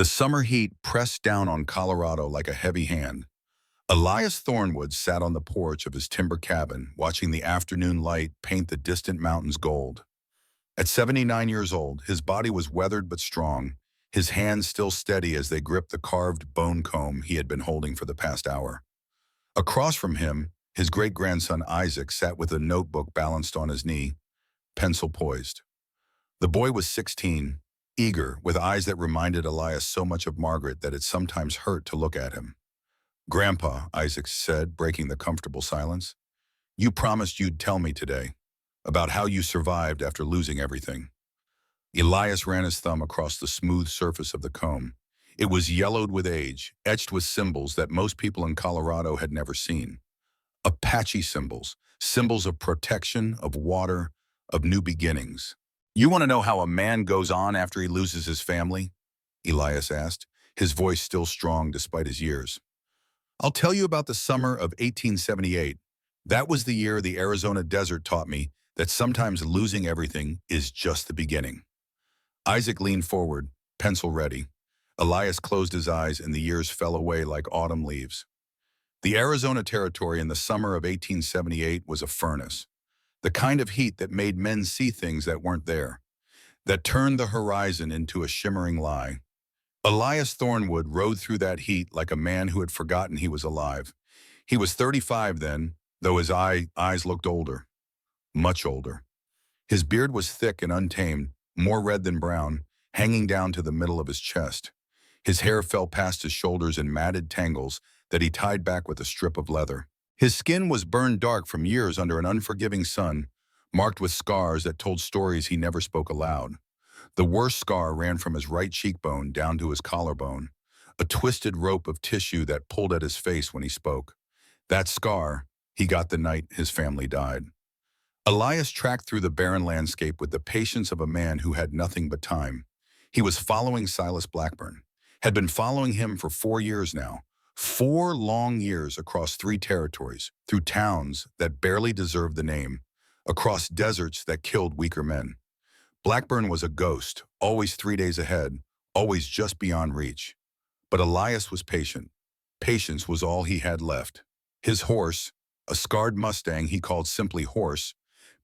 The summer heat pressed down on Colorado like a heavy hand. Elias Thornwood sat on the porch of his timber cabin, watching the afternoon light paint the distant mountains gold. At 79 years old, his body was weathered but strong, his hands still steady as they gripped the carved bone comb he had been holding for the past hour. Across from him, his great-grandson Isaac sat with a notebook balanced on his knee, pencil poised. The boy was 16, eager, with eyes that reminded Elias so much of Margaret that it sometimes hurt to look at him. "Grandpa," Isaac said, breaking the comfortable silence, "you promised you'd tell me today about how you survived after losing everything." Elias ran his thumb across the smooth surface of the comb. It was yellowed with age, etched with symbols that most people in Colorado had never seen. Apache symbols, symbols of protection, of water, of new beginnings. "You want to know how a man goes on after he loses his family?" Elias asked, his voice still strong despite his years. "I'll tell you about the summer of 1878. That was the year the Arizona desert taught me that sometimes losing everything is just the beginning." Isaac leaned forward, pencil ready. Elias closed his eyes and the years fell away like autumn leaves. The Arizona Territory in the summer of 1878 was a furnace. The kind of heat that made men see things that weren't there, that turned the horizon into a shimmering lie. Elias Thornwood rode through that heat like a man who had forgotten he was alive. He was 35 then, though his eyes looked older, much older. His beard was thick and untamed, more red than brown, hanging down to the middle of his chest. His hair fell past his shoulders in matted tangles that he tied back with a strip of leather. His skin was burned dark from years under an unforgiving sun, marked with scars that told stories he never spoke aloud. The worst scar ran from his right cheekbone down to his collarbone, a twisted rope of tissue that pulled at his face when he spoke. That scar he got the night his family died. Elias tracked through the barren landscape with the patience of a man who had nothing but time. He was following Silas Blackburn, had been following him for 4 years now. 4 long years across 3 territories, through towns that barely deserved the name, across deserts that killed weaker men. Blackburn was a ghost, always 3 days ahead, always just beyond reach. But Elias was patient. Patience was all he had left. His horse, a scarred Mustang he called simply Horse,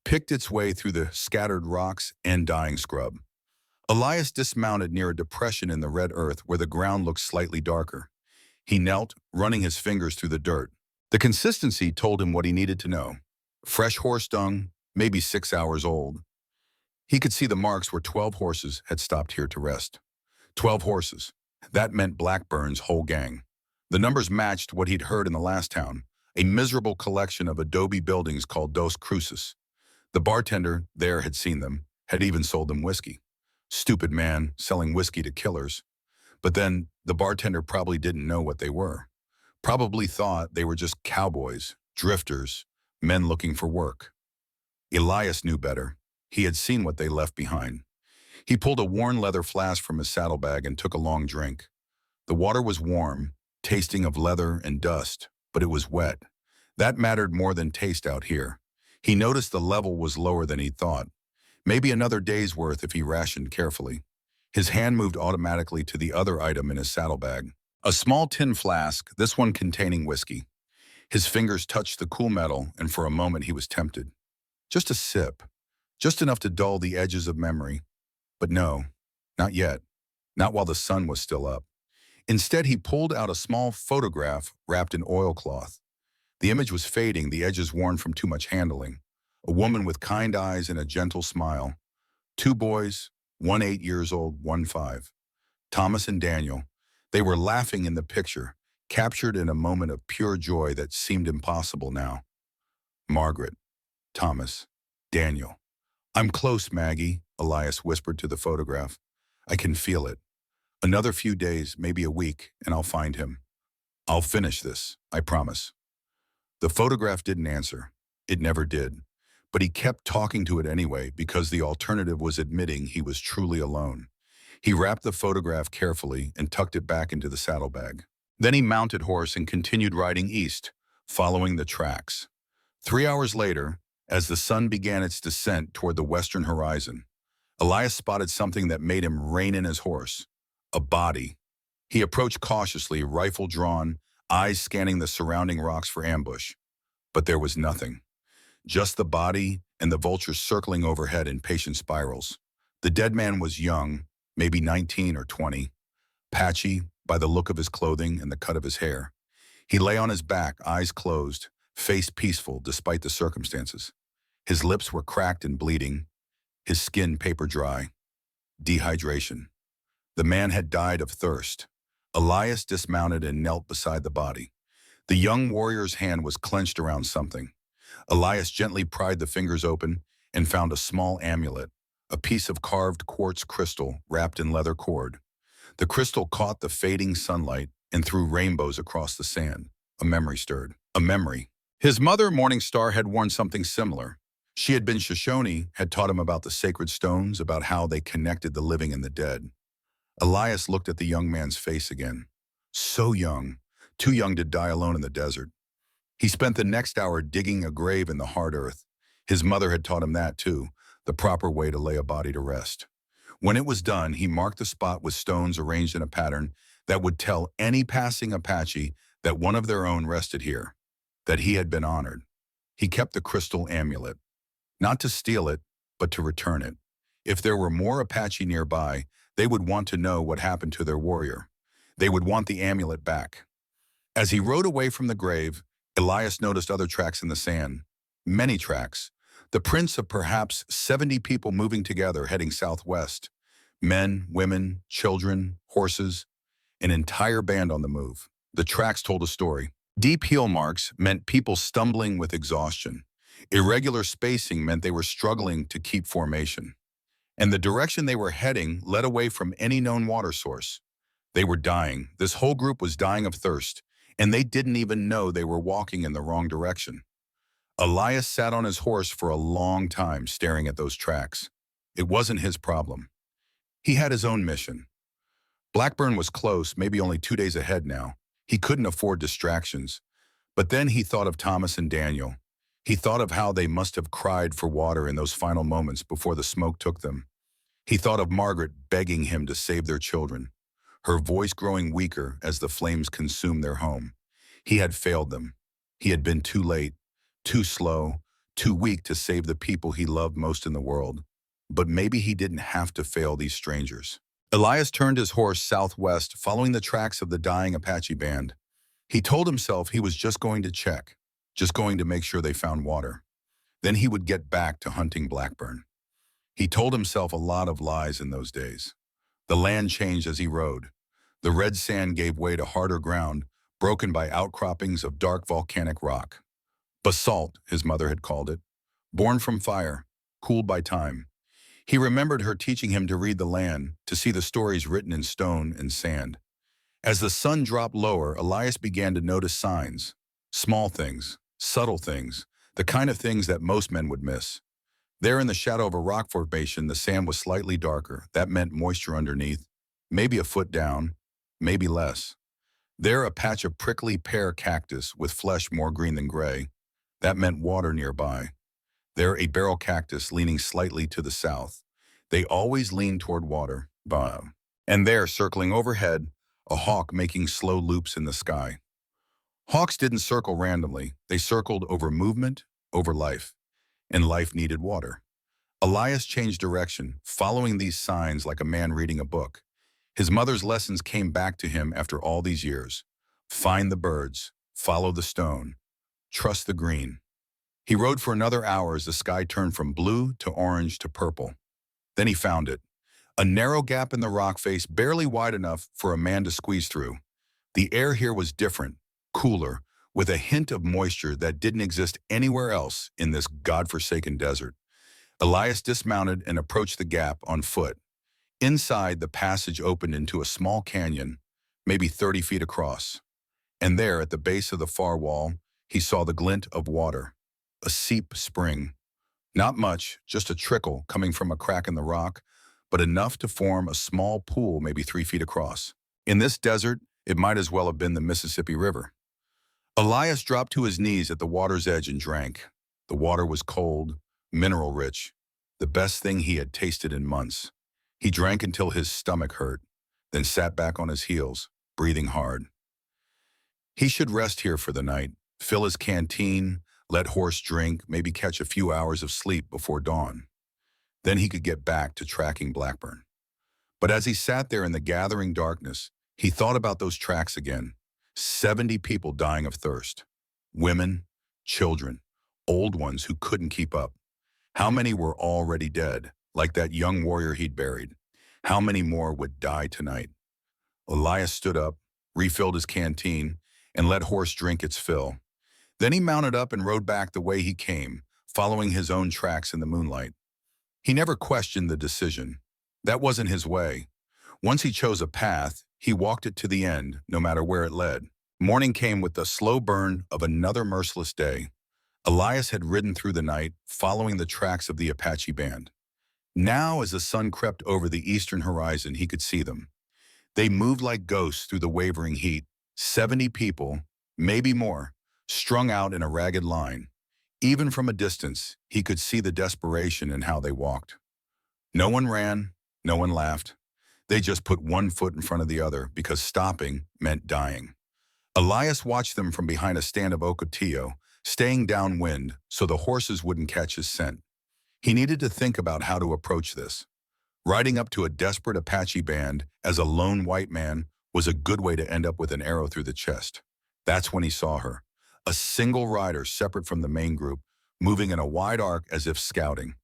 picked its way through the scattered rocks and dying scrub. Elias dismounted near a depression in the red earth where the ground looked slightly darker. He knelt, running his fingers through the dirt. The consistency told him what he needed to know. Fresh horse dung, maybe 6 hours old. He could see the marks where 12 horses had stopped here to rest. 12 horses. That meant Blackburn's whole gang. The numbers matched what he'd heard in the last town, a miserable collection of adobe buildings called Dos Cruces. The bartender there had seen them, had even sold them whiskey. Stupid man, selling whiskey to killers. But then, the bartender probably didn't know what they were. Probably thought they were just cowboys, drifters, men looking for work. Elias knew better. He had seen what they left behind. He pulled a worn leather flask from his saddlebag and took a long drink. The water was warm, tasting of leather and dust, but it was wet. That mattered more than taste out here. He noticed the level was lower than he thought. Maybe another day's worth if he rationed carefully. His hand moved automatically to the other item in his saddlebag. A small tin flask, this one containing whiskey. His fingers touched the cool metal, and for a moment he was tempted. Just a sip. Just enough to dull the edges of memory. But no, not yet. Not while the sun was still up. Instead, he pulled out a small photograph wrapped in oilcloth. The image was fading, the edges worn from too much handling. A woman with kind eyes and a gentle smile. 2 boys, one 8 years old, one 5. Thomas and Daniel. They were laughing in the picture, captured in a moment of pure joy that seemed impossible now. Margaret, Thomas, Daniel. "I'm close, Maggie," Elias whispered to the photograph. "I can feel it. Another few days, maybe a week, and I'll find him. I'll finish this, I promise." The photograph didn't answer. It never did. But he kept talking to it anyway because the alternative was admitting he was truly alone. He wrapped the photograph carefully and tucked it back into the saddlebag. Then he mounted horse and continued riding east, following the tracks. 3 hours later, as the sun began its descent toward the western horizon, Elias spotted something that made him rein in his horse. A body, He approached cautiously, rifle drawn, eyes scanning the surrounding rocks for ambush. But there was nothing. Just the body and the vultures circling overhead in patient spirals. The dead man was young, maybe 19 or 20, patchy by the look of his clothing and the cut of his hair. He lay on his back, eyes closed, face peaceful despite the circumstances. His lips were cracked and bleeding, his skin paper dry. Dehydration. The man had died of thirst. Elias dismounted and knelt beside the body. The young warrior's hand was clenched around something. Elias gently pried the fingers open and found a small amulet, a piece of carved quartz crystal wrapped in leather cord. The crystal caught the fading sunlight and threw rainbows across the sand. A memory stirred. A memory. His mother, Morning Star, had worn something similar. She had been Shoshone, had taught him about the sacred stones, about how they connected the living and the dead. Elias looked at the young man's face again. So young, too young to die alone in the desert. He spent the next hour digging a grave in the hard earth. His mother had taught him that too, the proper way to lay a body to rest. When it was done, he marked the spot with stones arranged in a pattern that would tell any passing Apache that one of their own rested here, that he had been honored. He kept the crystal amulet, not to steal it, but to return it. If there were more Apache nearby, they would want to know what happened to their warrior. They would want the amulet back. As he rode away from the grave, Elias noticed other tracks in the sand. Many tracks. The prints of perhaps 70 people moving together heading southwest. Men, women, children, horses, an entire band on the move. The tracks told a story. Deep heel marks meant people stumbling with exhaustion. Irregular spacing meant they were struggling to keep formation. And the direction they were heading led away from any known water source. They were dying. This whole group was dying of thirst, and they didn't even know they were walking in the wrong direction. Elias sat on his horse for a long time staring at those tracks. It wasn't his problem. He had his own mission. Blackburn was close, maybe only 2 days ahead now. He couldn't afford distractions. But then he thought of Thomas and Daniel. He thought of how they must have cried for water in those final moments before the smoke took them. He thought of Margaret begging him to save their children, her voice growing weaker as the flames consumed their home. He had failed them. He had been too late, too slow, too weak to save the people he loved most in the world. But maybe he didn't have to fail these strangers. Elias turned his horse southwest, following the tracks of the dying Apache band. He told himself he was just going to check, just going to make sure they found water. Then he would get back to hunting Blackburn. He told himself a lot of lies in those days. The land changed as he rode. The red sand gave way to harder ground, broken by outcroppings of dark volcanic rock. Basalt, his mother had called it, born from fire, cooled by time. He remembered her teaching him to read the land, to see the stories written in stone and sand. As the sun dropped lower, Elias began to notice signs. Small things, subtle things, the kind of things that most men would miss. There in the shadow of a rock formation, the sand was slightly darker. That meant moisture underneath, maybe a foot down, maybe less. There a patch of prickly pear cactus with flesh more green than gray. That meant water nearby. There a barrel cactus leaning slightly to the south. They always leaned toward water. Bah. And there, circling overhead, a hawk making slow loops in the sky. Hawks didn't circle randomly. They circled over movement, over life. And life needed water. Elias changed direction, following these signs like a man reading a book. His mother's lessons came back to him after all these years. Find the birds, follow the stone, trust the green. He rode for another hour as the sky turned from blue to orange to purple. Then he found it. A narrow gap in the rock face, barely wide enough for a man to squeeze through. The air here was different, cooler, with a hint of moisture that didn't exist anywhere else in this godforsaken desert. Elias dismounted and approached the gap on foot. Inside, the passage opened into a small canyon, maybe 30 feet across. And there, at the base of the far wall, he saw the glint of water. A seep spring. Not much, just a trickle coming from a crack in the rock, but enough to form a small pool maybe 3 feet across. In this desert, it might as well have been the Mississippi River. Elias dropped to his knees at the water's edge and drank. The water was cold, mineral-rich, the best thing he had tasted in months. He drank until his stomach hurt, then sat back on his heels. breathing hard. He should rest here for the night, fill his canteen, let horse drink, maybe catch a few hours of sleep before dawn. Then he could get back to tracking Blackburn. But as he sat there in the gathering darkness, he thought about those tracks again. 70 people dying of thirst. Women, children, old ones who couldn't keep up. How many were already dead, like that young warrior he'd buried? How many more would die tonight? Elias stood up, refilled his canteen, and let horse drink its fill. Then he mounted up and rode back the way he came, following his own tracks in the moonlight. He never questioned the decision. That wasn't his way. Once he chose a path, he walked it to the end, no matter where it led. Morning came with the slow burn of another merciless day. Elias had ridden through the night, following the tracks of the Apache band. Now, as the sun crept over the eastern horizon, he could see them. They moved like ghosts through the wavering heat. 70 people, maybe more, strung out in a ragged line. Even from a distance, he could see the desperation in how they walked. No one ran, no one laughed. They just put one foot in front of the other because stopping meant dying. Elias watched them from behind a stand of ocotillo, staying downwind so the horses wouldn't catch his scent. He needed to think about how to approach this. Riding up to a desperate Apache band as a lone white man was a good way to end up with an arrow through the chest. That's when he saw her, a single rider separate from the main group, moving in a wide arc as if scouting.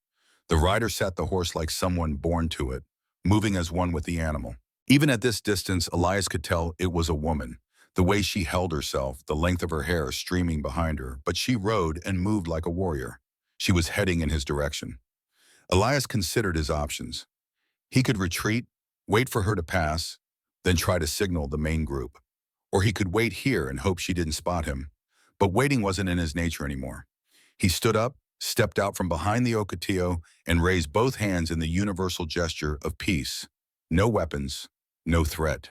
The rider sat the horse like someone born to it, moving as one with the animal. Even at this distance, Elias could tell it was a woman. The way she held herself, the length of her hair streaming behind her, but she rode and moved like a warrior. She was heading in his direction. Elias considered his options. He could retreat, wait for her to pass, then try to signal the main group. Or he could wait here and hope she didn't spot him. But waiting wasn't in his nature anymore. He stood up, stepped out from behind the ocotillo, and raised both hands in the universal gesture of peace. No weapons, no threat.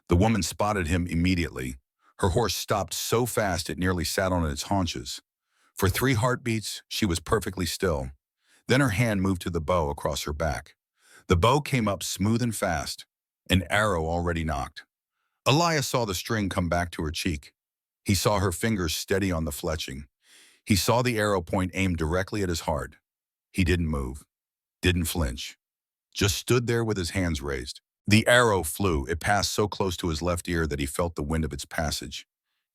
The woman spotted him immediately. Her horse stopped so fast it nearly sat on its haunches. For 3 heartbeats, she was perfectly still. Then her hand moved to the bow across her back. The bow came up smooth and fast, an arrow already nocked. Elias saw the string come back to her cheek. He saw her fingers steady on the fletching. He saw the arrow point aimed directly at his heart. He didn't move, didn't flinch, just stood there with his hands raised. The arrow flew. It passed so close to his left ear that he felt the wind of its passage.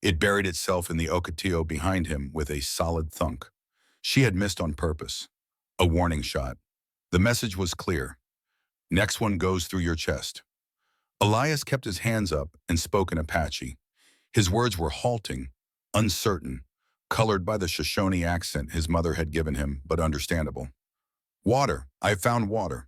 It buried itself in the ocotillo behind him with a solid thunk. She had missed on purpose. A warning shot. The message was clear. Next one goes through your chest. Elias kept his hands up and spoke in Apache. His words were halting, uncertain, colored by the Shoshone accent his mother had given him, but understandable. Water. I found water.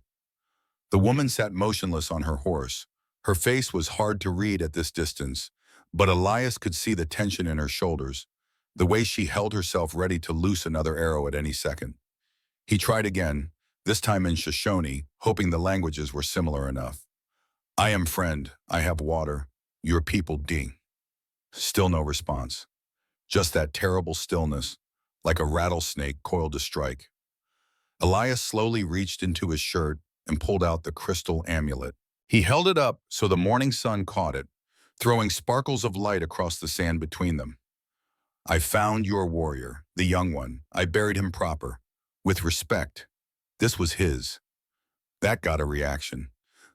The woman sat motionless on her horse. Her face was hard to read at this distance, but Elias could see the tension in her shoulders, the way she held herself ready to loose another arrow at any second. He tried again, this time in Shoshone, hoping the languages were similar enough. I am friend, I have water, your people ding. Still no response. Just that terrible stillness, like a rattlesnake coiled to strike. Elias slowly reached into his shirt and pulled out the crystal amulet. He held it up so the morning sun caught it, throwing sparkles of light across the sand between them. I found your warrior, the young one. I buried him proper, with respect. This was his. That got a reaction.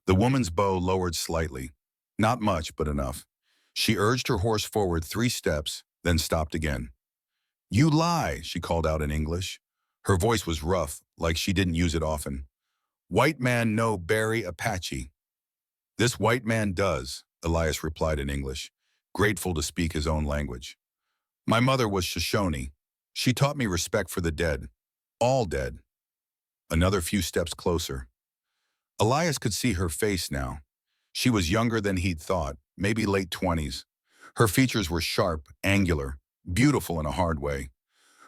The woman's bow lowered slightly. Not much, but enough. She urged her horse forward 3 steps, then stopped again. You lie, she called out in English. Her voice was rough, like she didn't use it often. White man no bury Apache. This white man does, Elias replied in English, grateful to speak his own language. My mother was Shoshone. She taught me respect for the dead. All dead. Another few steps closer. Elias could see her face now. She was younger than he'd thought, maybe late 20s. Her features were sharp, angular, beautiful in a hard way.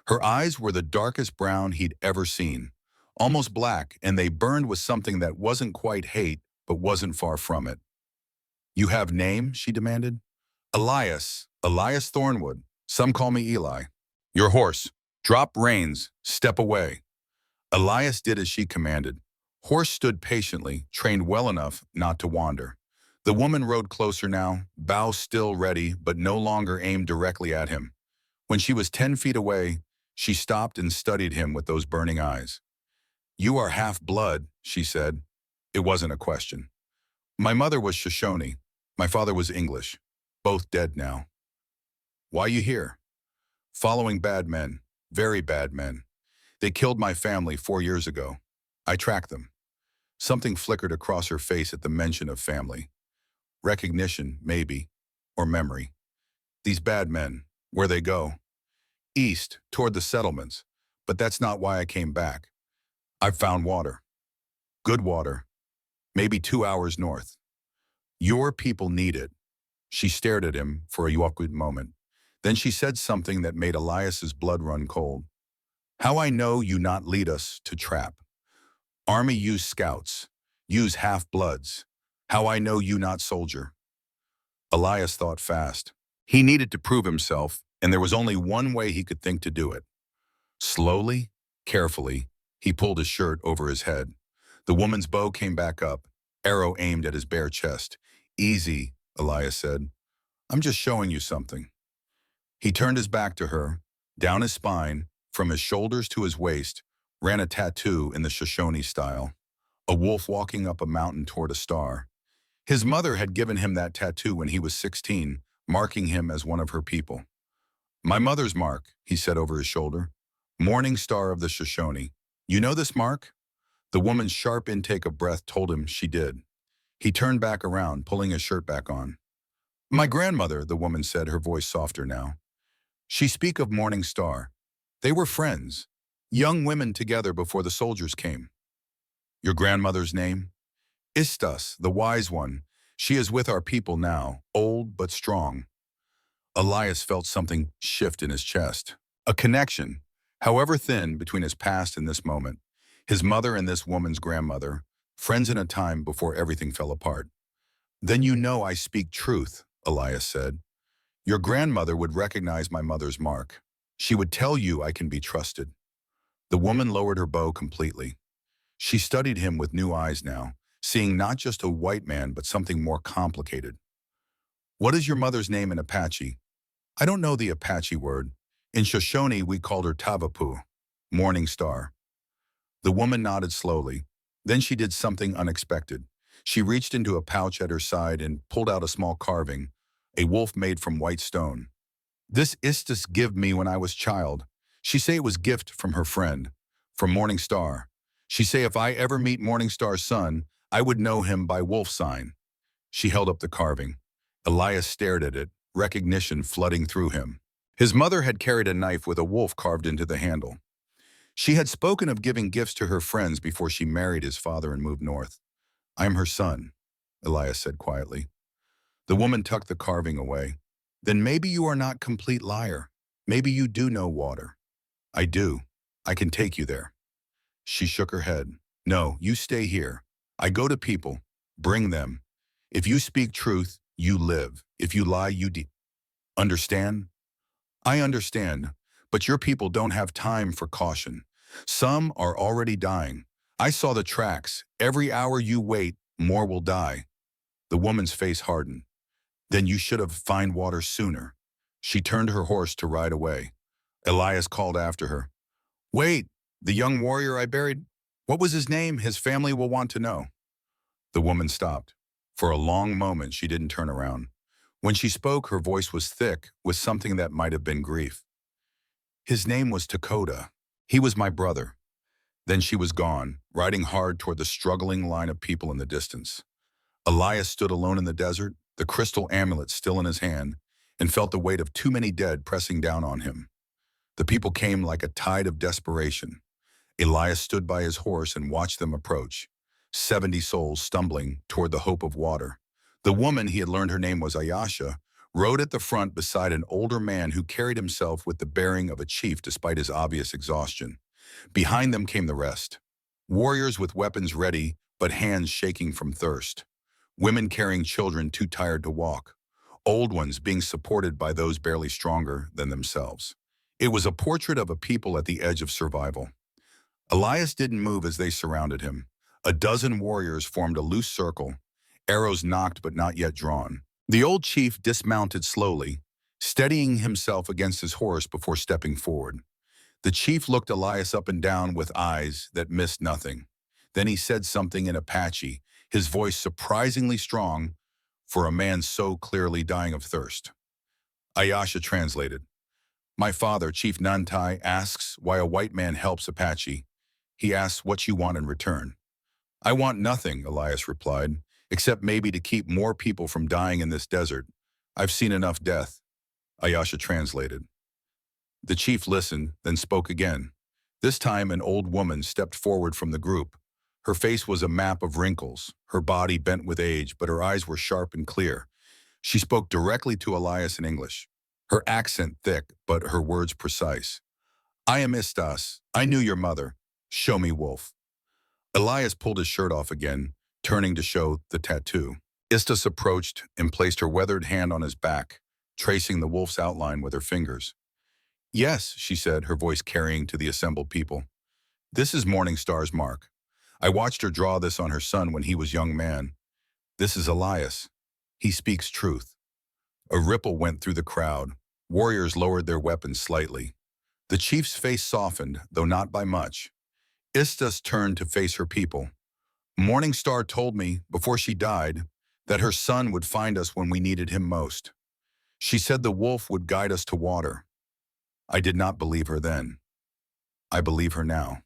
Her eyes were the darkest brown he'd ever seen, almost black, and they burned with something that wasn't quite hate, but wasn't far from it. You have name? She demanded. Elias Thornwood. Some call me Eli. Your horse. Drop reins. Step away. Elias did as she commanded. Horse stood patiently, trained well enough not to wander. The woman rode closer now, bow still ready but no longer aimed directly at him. When she was 10 feet away, she stopped and studied him with those burning eyes. "You are half-blood," she said. It wasn't a question. "My mother was Shoshone. My father was English. Both dead now." "Why you here?" "Following bad men. Very bad men. They killed my family 4 years ago. I tracked them." Something flickered across her face at the mention of family. Recognition, maybe. Or memory. "These bad men, where they go?" "East, toward the settlements. But that's not why I came back. I've found water. Good water. Maybe 2 hours north. Your people need it." She stared at him for a awkward moment. Then she said something that made Elias's blood run cold. "How I know you not lead us to trap. Army use scouts. Use half-bloods. How I know you not soldier." Elias thought fast. He needed to prove himself, and there was only one way he could think to do it. Slowly, carefully, he pulled his shirt over his head. The woman's bow came back up, arrow aimed at his bare chest. "Easy," Elias said. "I'm just showing you something." He turned his back to her. Down his spine, from his shoulders to his waist, ran a tattoo in the Shoshone style. A wolf walking up a mountain toward a star. His mother had given him that tattoo when he was 16, marking him as one of her people. "My mother's mark," he said over his shoulder. "Morning Star of the Shoshone. You know this mark?" The woman's sharp intake of breath told him she did. He turned back around, pulling his shirt back on. "My grandmother," the woman said, her voice softer now. "She speak of Morning Star. They were friends, young women together before the soldiers came." "Your grandmother's name?" "Istas, the wise one. She is with our people now, old but strong." Elias felt something shift in his chest. A connection, however thin, between his past and this moment. His mother and this woman's grandmother, friends in a time before everything fell apart. "Then you know I speak truth," Elias said. "Your grandmother would recognize my mother's mark. She would tell you I can be trusted." The woman lowered her bow completely. She studied him with new eyes now, seeing not just a white man but something more complicated. "What is your mother's name in Apache?" "I don't know the Apache word. In Shoshone we called her Tavapu, Morning Star." The woman nodded slowly. Then she did something unexpected. She reached into a pouch at her side and pulled out a small carving, a wolf made from white stone. "This Istis give me when I was child. She say it was gift from her friend, from Morning Star. She say if I ever meet Morning Star's son, I would know him by wolf sign." She held up the carving. Elias stared at it, recognition flooding through him. His mother had carried a knife with a wolf carved into the handle. She had spoken of giving gifts to her friends before she married his father and moved north. "I am her son," Elias said quietly. The woman tucked the carving away. "Then maybe you are not complete liar. Maybe you do know water." "I do. I can take you there." She shook her head. "No, you stay here. I go to people. Bring them. If you speak truth, you live. If you lie, you understand?" "I understand, but your people don't have time for caution. Some are already dying. I saw the tracks. Every hour you wait, more will die." The woman's face hardened. "Then you should have found water sooner." She turned her horse to ride away. Elias called after her. "Wait, the young warrior I buried? What was his name? His family will want to know." The woman stopped. For a long moment, she didn't turn around. When she spoke, her voice was thick with something that might have been grief. "His name was Dakota. He was my brother." Then she was gone, riding hard toward the struggling line of people in the distance. Elias stood alone in the desert, the crystal amulet still in his hand, and felt the weight of too many dead pressing down on him. The people came like a tide of desperation. Elias stood by his horse and watched them approach, 70 souls stumbling toward the hope of water. The woman, he had learned her name was Ayasha, rode at the front beside an older man who carried himself with the bearing of a chief despite his obvious exhaustion. Behind them came the rest. Warriors with weapons ready, but hands shaking from thirst. Women carrying children too tired to walk. Old ones being supported by those barely stronger than themselves. It was a portrait of a people at the edge of survival. Elias didn't move as they surrounded him. A dozen warriors formed a loose circle, arrows nocked but not yet drawn. The old chief dismounted slowly, steadying himself against his horse before stepping forward. The chief looked Elias up and down with eyes that missed nothing. Then he said something in Apache, his voice surprisingly strong for a man so clearly dying of thirst. Ayasha translated. My father, Chief Nantai, asks why a white man helps Apache. He asks what you want in return. I want nothing, Elias replied, except maybe to keep more people from dying in this desert. I've seen enough death. Ayasha translated. The chief listened, then spoke again. This time an old woman stepped forward from the group. Her face was a map of wrinkles, her body bent with age, but her eyes were sharp and clear. She spoke directly to Elias in English, her accent thick, but her words precise. I am Istas. I knew your mother. Show me wolf. Elias pulled his shirt off again, turning to show the tattoo. Istas approached and placed her weathered hand on his back, tracing the wolf's outline with her fingers. Yes, she said, her voice carrying to the assembled people. This is Morning Star's mark. I watched her draw this on her son when he was young man. This is Elias. He speaks truth. A ripple went through the crowd. Warriors lowered their weapons slightly. The chief's face softened, though not by much. Istas turned to face her people. Morning Star told me, before she died, that her son would find us when we needed him most. She said the wolf would guide us to water. I did not believe her then. I believe her now.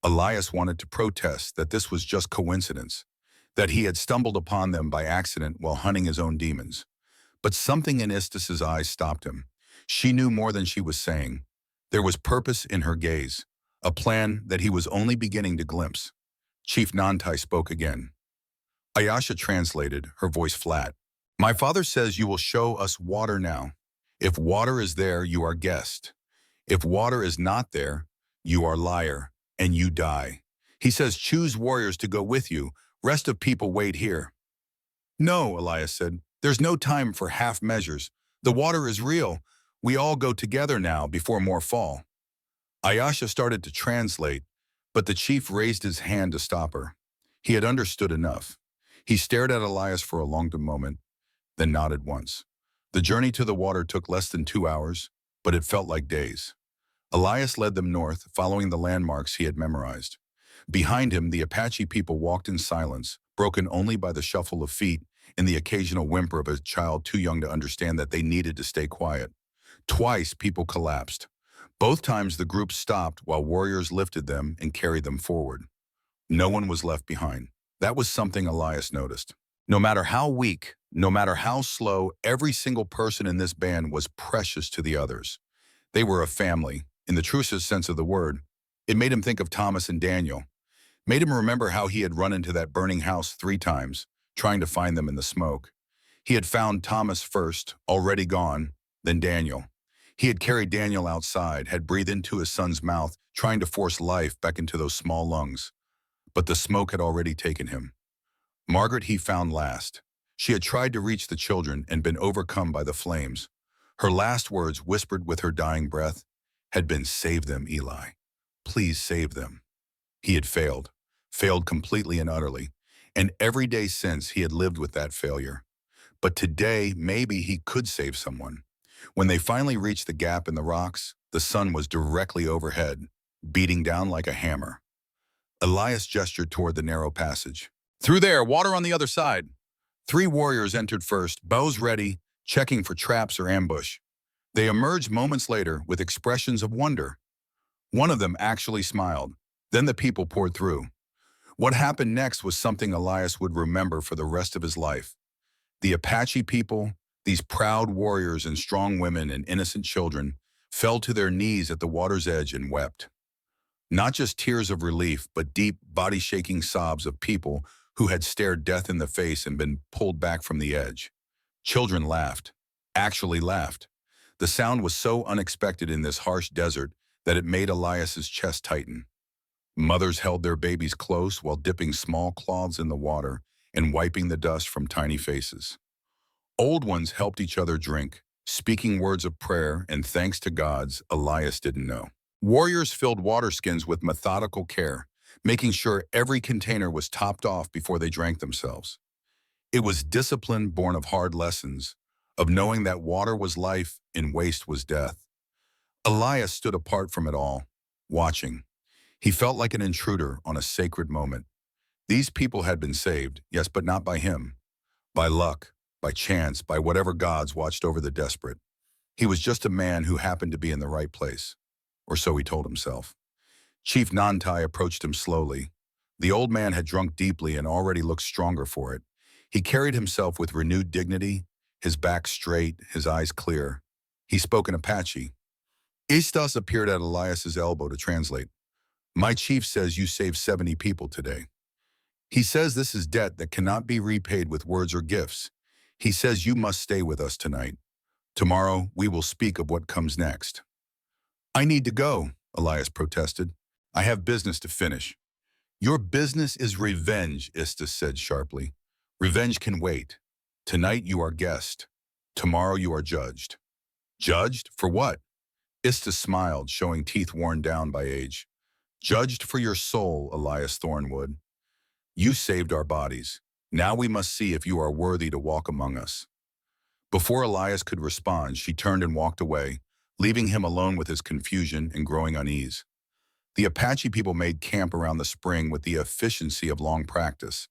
Elias wanted to protest that this was just coincidence, that he had stumbled upon them by accident while hunting his own demons. But something in Istas's eyes stopped him. She knew more than she was saying. There was purpose in her gaze, a plan that he was only beginning to glimpse. Chief Nantai spoke again. Ayasha translated, her voice flat. My father says you will show us water now. If water is there, you are guest. If water is not there, you are liar, and you die. He says choose warriors to go with you. Rest of people wait here. No, Elias said. There's no time for half measures. The water is real. We all go together now before more fall. Ayasha started to translate, but the chief raised his hand to stop her. He had understood enough. He stared at Elias for a long moment, then nodded once. The journey to the water took less than 2 hours, but it felt like days. Elias led them north, following the landmarks he had memorized. Behind him, the Apache people walked in silence, broken only by the shuffle of feet and the occasional whimper of a child too young to understand that they needed to stay quiet. Twice, people collapsed. Both times, the group stopped while warriors lifted them and carried them forward. No one was left behind. That was something Elias noticed. No matter how weak, no matter how slow, every single person in this band was precious to the others. They were a family, in the truest sense of the word. It made him think of Thomas and Daniel. Made him remember how he had run into that burning house 3 times, trying to find them in the smoke. He had found Thomas first, already gone, then Daniel. He had carried Daniel outside, had breathed into his son's mouth, trying to force life back into those small lungs. But the smoke had already taken him. Margaret he found last. She had tried to reach the children and been overcome by the flames. Her last words, whispered with her dying breath, had been, "Save them, Eli. Please save them." He had failed completely and utterly, and every day since he had lived with that failure. But today, maybe he could save someone. When they finally reached the gap in the rocks, the sun was directly overhead, beating down like a hammer. Elias gestured toward the narrow passage. Through there, water on the other side. 3 warriors entered first, bows ready, checking for traps or ambush. They emerged moments later with expressions of wonder. One of them actually smiled. Then the people poured through. What happened next was something Elias would remember for the rest of his life. The Apache people, these proud warriors and strong women and innocent children, fell to their knees at the water's edge and wept. Not just tears of relief, but deep, body-shaking sobs of people who had stared death in the face and been pulled back from the edge. Children laughed, actually laughed. The sound was so unexpected in this harsh desert that it made Elias's chest tighten. Mothers held their babies close while dipping small cloths in the water and wiping the dust from tiny faces. Old ones helped each other drink, speaking words of prayer and thanks to gods Elias didn't know. Warriors filled water skins with methodical care, making sure every container was topped off before they drank themselves. It was discipline born of hard lessons, of knowing that water was life and waste was death. Elias stood apart from it all, watching. He felt like an intruder on a sacred moment. These people had been saved, yes, but not by him. By luck, by chance, by whatever gods watched over the desperate. He was just a man who happened to be in the right place. Or so he told himself. Chief Nantai approached him slowly. The old man had drunk deeply and already looked stronger for it. He carried himself with renewed dignity, his back straight, his eyes clear. He spoke in Apache. Istas appeared at Elias's elbow to translate. My chief says you saved 70 people today. He says this is debt that cannot be repaid with words or gifts. He says you must stay with us tonight. Tomorrow, we will speak of what comes next. I need to go, Elias protested. I have business to finish. Your business is revenge, Istas said sharply. Revenge can wait. Tonight you are guest. Tomorrow you are judged. Judged? For what? Istas smiled, showing teeth worn down by age. Judged for your soul, Elias Thornwood. You saved our bodies. Now we must see if you are worthy to walk among us. Before Elias could respond, she turned and walked away, leaving him alone with his confusion and growing unease. The Apache people made camp around the spring with the efficiency of long practice.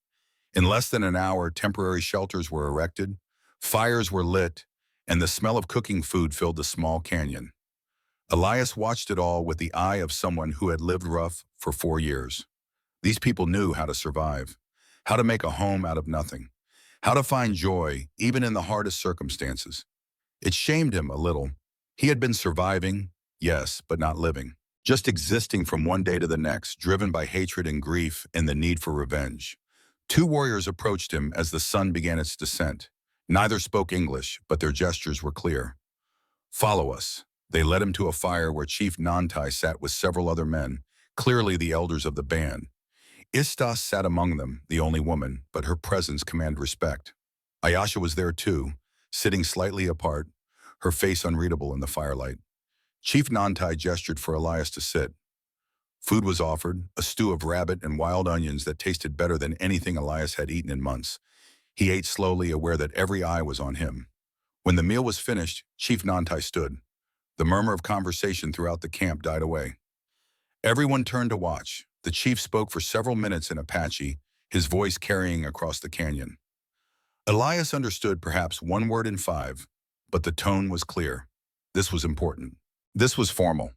In less than an hour, temporary shelters were erected, fires were lit, and the smell of cooking food filled the small canyon. Elias watched it all with the eye of someone who had lived rough for 4 years. These people knew how to survive, how to make a home out of nothing, how to find joy even in the hardest circumstances. It shamed him a little. He had been surviving, yes, but not living, just existing from one day to the next, driven by hatred and grief and the need for revenge. 2 warriors approached him as the sun began its descent. Neither spoke English, but their gestures were clear. Follow us. They led him to a fire where Chief Nantai sat with several other men, clearly the elders of the band. Istas sat among them, the only woman, but her presence commanded respect. Ayasha was there too, sitting slightly apart, her face unreadable in the firelight. Chief Nantai gestured for Elias to sit. Food was offered, a stew of rabbit and wild onions that tasted better than anything Elias had eaten in months. He ate slowly, aware that every eye was on him. When the meal was finished, Chief Nantai stood. The murmur of conversation throughout the camp died away. Everyone turned to watch. The chief spoke for several minutes in Apache, his voice carrying across the canyon. Elias understood perhaps 1 word in 5, but the tone was clear. This was important. This was formal.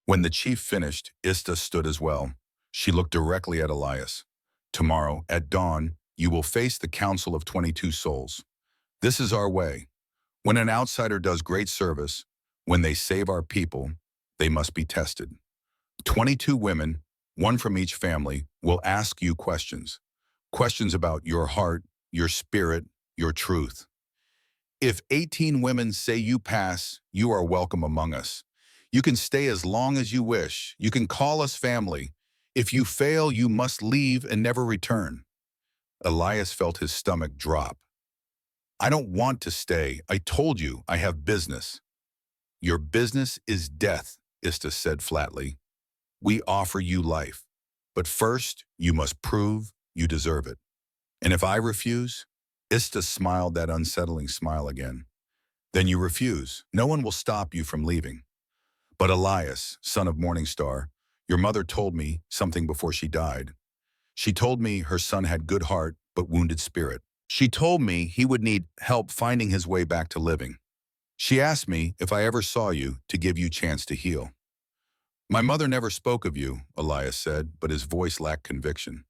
When the chief finished, Istas stood as well. She looked directly at Elias. Tomorrow, at dawn, you will face the Council of 22 Souls. This is our way. When an outsider does great service, when they save our people, they must be tested. 22 women, 1 from each family, will ask you questions. Questions about your heart, your spirit, your truth. If 18 women say you pass, you are welcome among us. You can stay as long as you wish. You can call us family. If you fail, you must leave and never return. Elias felt his stomach drop. I don't want to stay. I told you I have business. Your business is death, Istas said flatly. We offer you life, but first you must prove you deserve it. And if I refuse? Istas smiled that unsettling smile again. Then you refuse. No one will stop you from leaving. But Elias, son of Morningstar, your mother told me something before she died. She told me her son had good heart but wounded spirit. She told me he would need help finding his way back to living. She asked me if I ever saw you to give you chance to heal. My mother never spoke of you, Elias said, but his voice lacked conviction.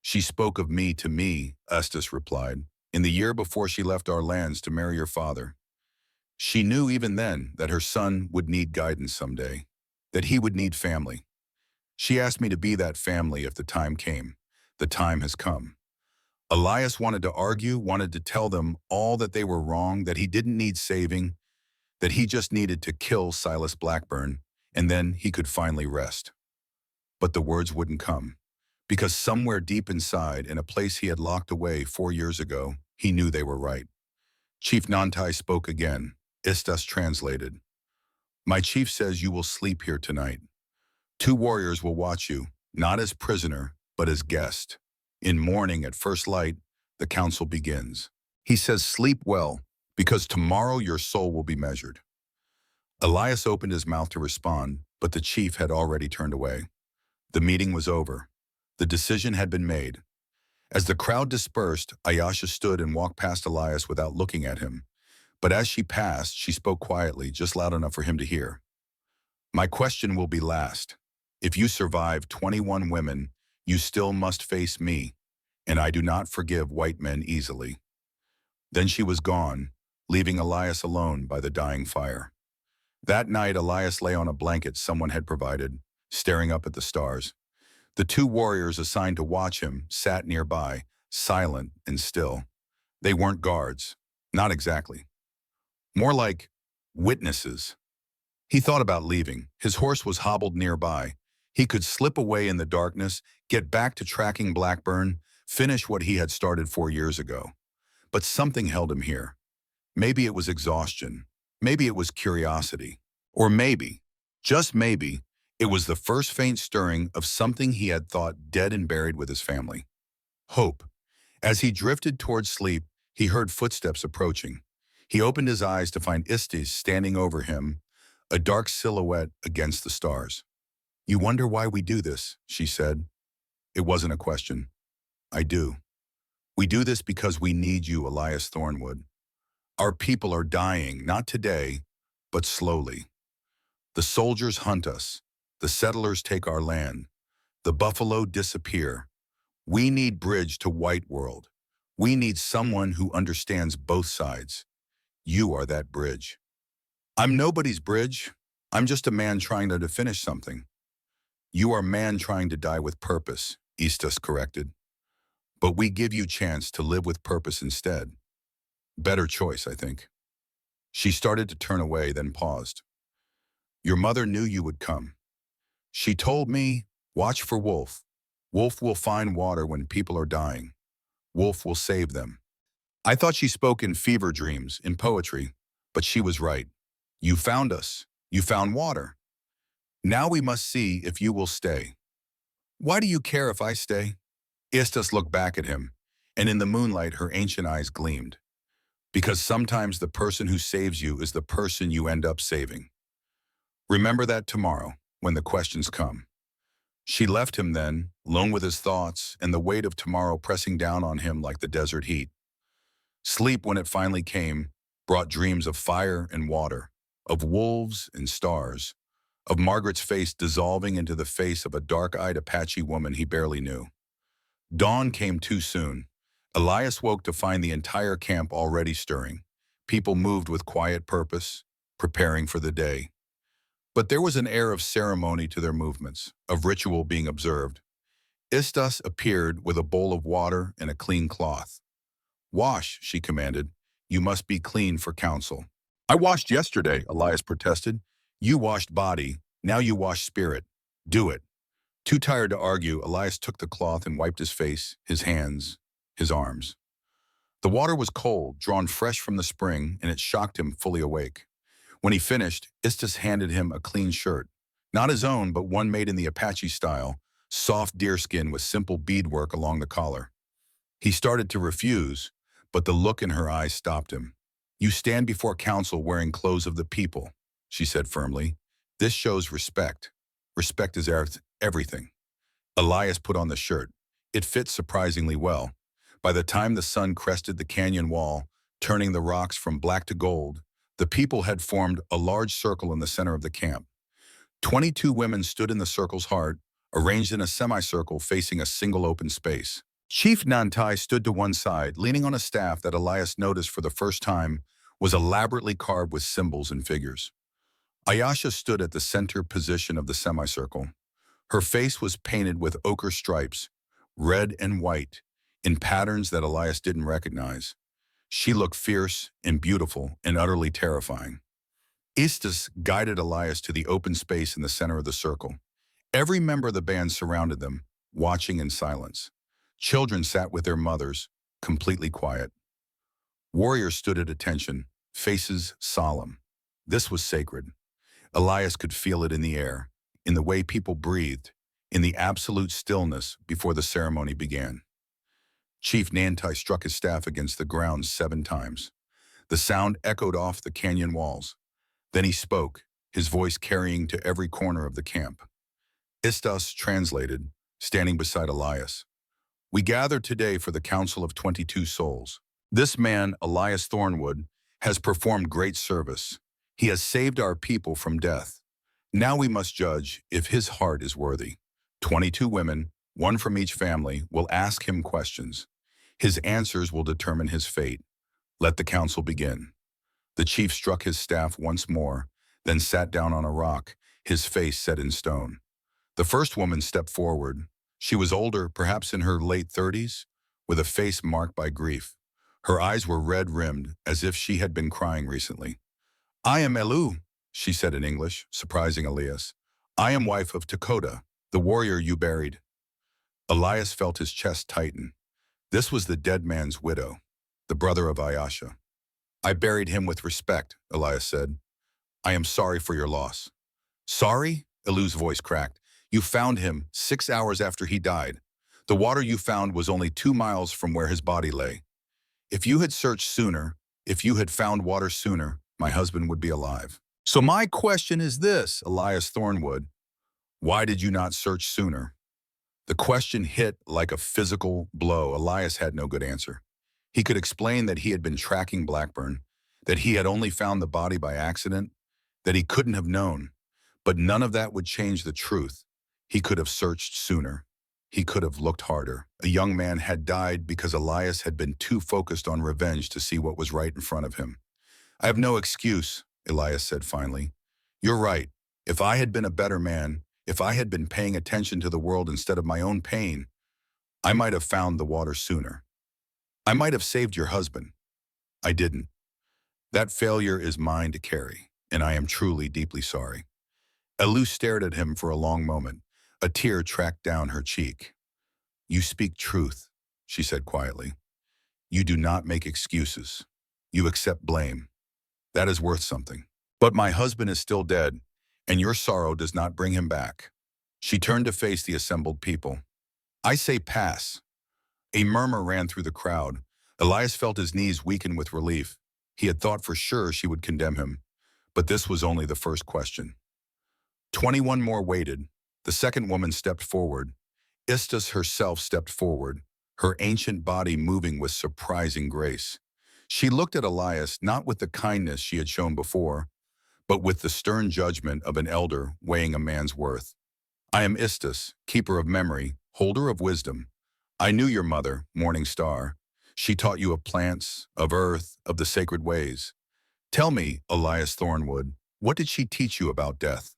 She spoke of me to me, Istas replied, in the year before she left our lands to marry your father. She knew even then that her son would need guidance someday, that he would need family. She asked me to be that family if the time came. The time has come. Elias wanted to argue, wanted to tell them all that they were wrong, that he didn't need saving, that he just needed to kill Silas Blackburn, and then he could finally rest. But the words wouldn't come, because somewhere deep inside, in a place he had locked away 4 years ago, he knew they were right. Chief Nantai spoke again. Istas translated. My chief says you will sleep here tonight. 2 warriors will watch you, not as prisoner, but as guest. In morning, at first light, The council begins. He says, "Sleep well, because tomorrow your soul will be measured." Elias opened his mouth to respond, but the chief had already turned away. The meeting was over. The decision had been made. As the crowd dispersed, Ayasha stood and walked past Elias without looking at him. But as she passed, she spoke quietly, just loud enough for him to hear. "My question will be last. If you survive 21 women, you still must face me, and I do not forgive white men easily." Then she was gone, leaving Elias alone by the dying fire. That night, Elias lay on a blanket someone had provided, staring up at the stars. The two warriors assigned to watch him sat nearby, silent and still. They weren't guards. Not exactly. More like witnesses. He thought about leaving. His horse was hobbled nearby. He could slip away in the darkness, get back to tracking Blackburn, finish what he had started 4 years ago. But something held him here. Maybe it was exhaustion. Maybe it was curiosity. Or maybe, just maybe, it was the first faint stirring of something he had thought dead and buried with his family. Hope. As he drifted towards sleep, he heard footsteps approaching. He opened his eyes to find Istis standing over him, a dark silhouette against the stars. "You wonder why we do this," she said. It wasn't a question. "I do. We do this because we need you, Elias Thornwood. Our people are dying, not today, but slowly. The soldiers hunt us. The settlers take our land. The buffalo disappear. We need bridge to white world. We need someone who understands both sides. You are that bridge." "I'm nobody's bridge. I'm just a man trying to finish something." "You are man trying to die with purpose," Istas corrected. "But we give you chance to live with purpose instead. Better choice, I think." She started to turn away, then paused. "Your mother knew you would come. She told me, watch for Wolf. Wolf will find water when people are dying. Wolf will save them." I thought she spoke in fever dreams, in poetry, but she was right. You found us. You found water. Now we must see if you will stay. Why do you care if I stay?" Istas looked back at him, and in the moonlight her ancient eyes gleamed. "Because sometimes the person who saves you is the person you end up saving. Remember that tomorrow, when the questions come." She left him then, alone with his thoughts and the weight of tomorrow pressing down on him like the desert heat. Sleep, when it finally came, brought dreams of fire and water, of wolves and stars, of Margaret's face dissolving into the face of a dark-eyed Apache woman he barely knew. Dawn came too soon. Elias woke to find the entire camp already stirring. People moved with quiet purpose, preparing for the day. But there was an air of ceremony to their movements, of ritual being observed. Istas appeared with a bowl of water and a clean cloth. "Wash," she commanded. "You must be clean for council." "I washed yesterday," Elias protested. "You washed body, now you wash spirit. Do it." Too tired to argue, Elias took the cloth and wiped his face, his hands, his arms. The water was cold, drawn fresh from the spring, and it shocked him fully awake. When he finished, Istis handed him a clean shirt. Not his own, but one made in the Apache style, soft deerskin with simple beadwork along the collar. He started to refuse, but the look in her eyes stopped him. "You stand before council wearing clothes of the people," she said firmly. "This shows respect. Respect is everything." Elias put on the shirt. It fit surprisingly well. By the time the sun crested the canyon wall, turning the rocks from black to gold, the people had formed a large circle in the center of the camp. 22 women stood in the circle's heart, arranged in a semicircle facing a single open space. Chief Nantai stood to one side, leaning on a staff that Elias noticed for the first time was elaborately carved with symbols and figures. Ayasha stood at the center position of the semicircle. Her face was painted with ochre stripes, red and white, in patterns that Elias didn't recognize. She looked fierce and beautiful and utterly terrifying. Istis guided Elias to the open space in the center of the circle. Every member of the band surrounded them, watching in silence. Children sat with their mothers, completely quiet. Warriors stood at attention, faces solemn. This was sacred. Elias could feel it in the air, in the way people breathed, in the absolute stillness before the ceremony began. Chief Nantai struck his staff against the ground 7 times. The sound echoed off the canyon walls. Then he spoke, his voice carrying to every corner of the camp. Istas translated, standing beside Elias. We gather today for the Council of 22 Souls. This man, Elias Thornwood, has performed great service. He has saved our people from death. Now we must judge if his heart is worthy. 22 women, one from each family, will ask him questions. His answers will determine his fate. Let the council begin. The chief struck his staff once more, then sat down on a rock, his face set in stone. The first woman stepped forward. She was older, perhaps in her late 30s, with a face marked by grief. Her eyes were red-rimmed, as if she had been crying recently. I am Elu, she said in English, surprising Elias. I am wife of Dakota, the warrior you buried. Elias felt his chest tighten. This was the dead man's widow, the brother of Ayasha. I buried him with respect, Elias said. I am sorry for your loss. Sorry? Elu's voice cracked. You found him 6 hours after he died. The water you found was only 2 miles from where his body lay. If you had searched sooner, if you had found water sooner, my husband would be alive. So my question is this, Elias Thornwood. Why did you not search sooner? The question hit like a physical blow. Elias had no good answer. He could explain that he had been tracking Blackburn, that he had only found the body by accident, that he couldn't have known. But none of that would change the truth. He could have searched sooner. He could have looked harder. A young man had died because Elias had been too focused on revenge to see what was right in front of him. I have no excuse, Elias said finally. You're right. If I had been a better man, if I had been paying attention to the world instead of my own pain, I might have found the water sooner. I might have saved your husband. I didn't. That failure is mine to carry, and I am truly deeply sorry. Elu stared at him for a long moment. A tear tracked down her cheek. You speak truth, she said quietly. You do not make excuses. You accept blame. That is worth something. But my husband is still dead, and your sorrow does not bring him back. She turned to face the assembled people. I say pass. A murmur ran through the crowd. Elias felt his knees weaken with relief. He had thought for sure she would condemn him, but this was only the first question. 21 more waited. The second woman stepped forward. Istas herself stepped forward, her ancient body moving with surprising grace. She looked at Elias not with the kindness she had shown before, but with the stern judgment of an elder weighing a man's worth. I am Istas, keeper of memory, holder of wisdom. I knew your mother, Morning Star. She taught you of plants, of earth, of the sacred ways. Tell me, Elias Thornwood, what did she teach you about death?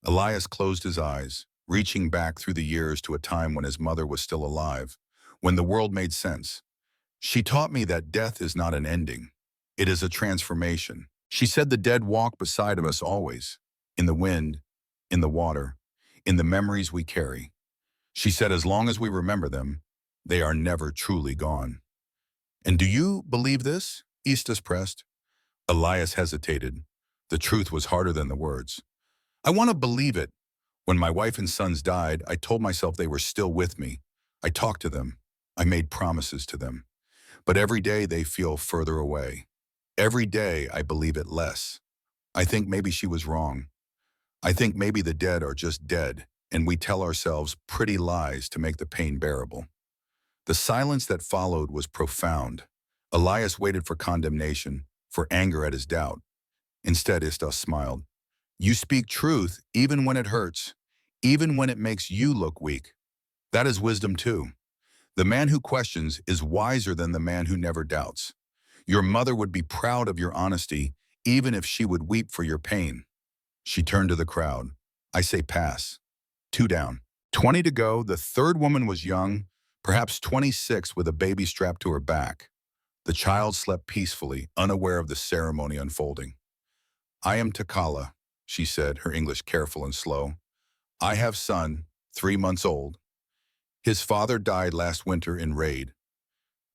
Elias closed his eyes, reaching back through the years to a time when his mother was still alive, when the world made sense. She taught me that death is not an ending. It is a transformation. She said the dead walk beside of us always, in the wind, in the water, in the memories we carry. She said as long as we remember them, they are never truly gone. And do you believe this? Istas pressed. Elias hesitated. The truth was harder than the words. I want to believe it. When my wife and sons died, I told myself they were still with me. I talked to them. I made promises to them. But every day they feel further away. Every day I believe it less. I think maybe she was wrong. I think maybe the dead are just dead, and we tell ourselves pretty lies to make the pain bearable. The silence that followed was profound. Elias waited for condemnation, for anger at his doubt. Instead, Istas smiled. You speak truth even when it hurts, even when it makes you look weak. That is wisdom too. The man who questions is wiser than the man who never doubts. Your mother would be proud of your honesty, even if she would weep for your pain. She turned to the crowd. I say pass. 2 down. 20 to go. The third woman was young, perhaps 26 with a baby strapped to her back. The child slept peacefully, unaware of the ceremony unfolding. I am Takala, she said, her English careful and slow. I have son, 3 months old. His father died last winter in raid.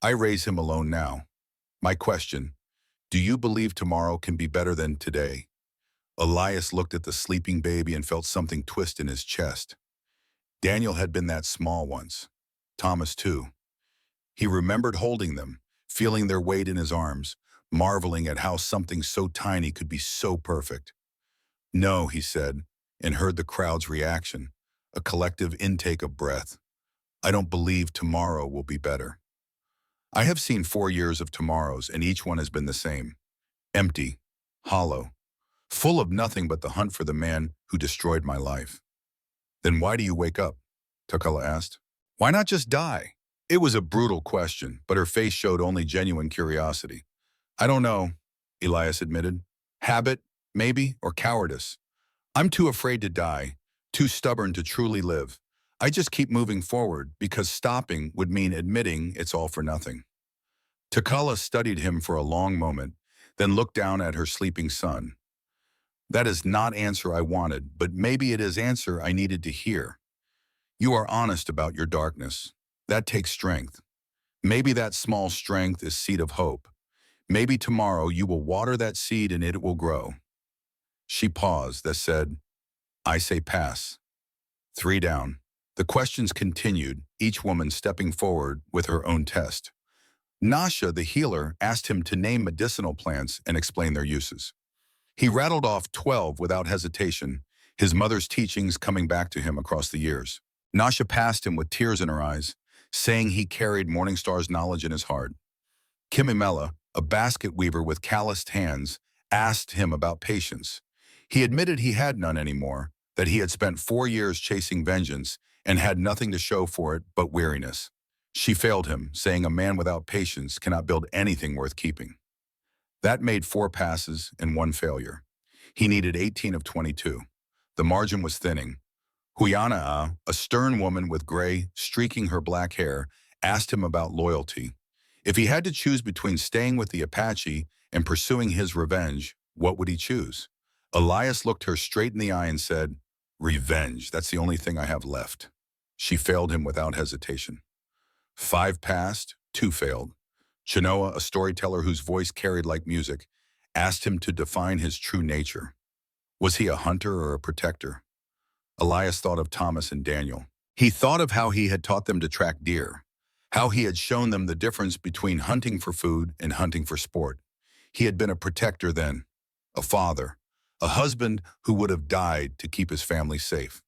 I raise him alone now. My question, do you believe tomorrow can be better than today? Elias looked at the sleeping baby and felt something twist in his chest. Daniel had been that small once. Thomas too. He remembered holding them, feeling their weight in his arms, marveling at how something so tiny could be so perfect. No, he said, and heard the crowd's reaction, a collective intake of breath. I don't believe tomorrow will be better. I have seen 4 years of tomorrows, and each one has been the same. Empty, hollow, full of nothing but the hunt for the man who destroyed my life. Then why do you wake up? Takala asked. Why not just die? It was a brutal question, but her face showed only genuine curiosity. I don't know, Elias admitted. Habit, maybe, or cowardice. I'm too afraid to die, too stubborn to truly live. I just keep moving forward because stopping would mean admitting it's all for nothing. Takala studied him for a long moment, then looked down at her sleeping son. That is not answer I wanted, but maybe it is answer I needed to hear. You are honest about your darkness. That takes strength. Maybe that small strength is seed of hope. Maybe tomorrow you will water that seed and it will grow. She paused, that said, I say pass. 3 down. The questions continued, each woman stepping forward with her own test. Nasha, the healer, asked him to name medicinal plants and explain their uses. He rattled off 12 without hesitation, his mother's teachings coming back to him across the years. Nasha passed him with tears in her eyes, saying he carried Morningstar's knowledge in his heart. Kimimela, a basket weaver with calloused hands, asked him about patience. He admitted he had none anymore, that he had spent 4 years chasing vengeance and had nothing to show for it but weariness. She failed him, saying a man without patience cannot build anything worth keeping. That made 4 passes and 1 failure. He needed 18 of 22. The margin was thinning. Huyanaa, a stern woman with gray streaking her black hair, asked him about loyalty. If he had to choose between staying with the Apache and pursuing his revenge, what would he choose? Elias looked her straight in the eye and said, Revenge, that's the only thing I have left. She failed him without hesitation. 5 passed, 2 failed. Chenoa, a storyteller whose voice carried like music, asked him to define his true nature. Was he a hunter or a protector? Elias thought of Thomas and Daniel. He thought of how he had taught them to track deer, how he had shown them the difference between hunting for food and hunting for sport. He had been a protector then, a father, a husband who would have died to keep his family safe.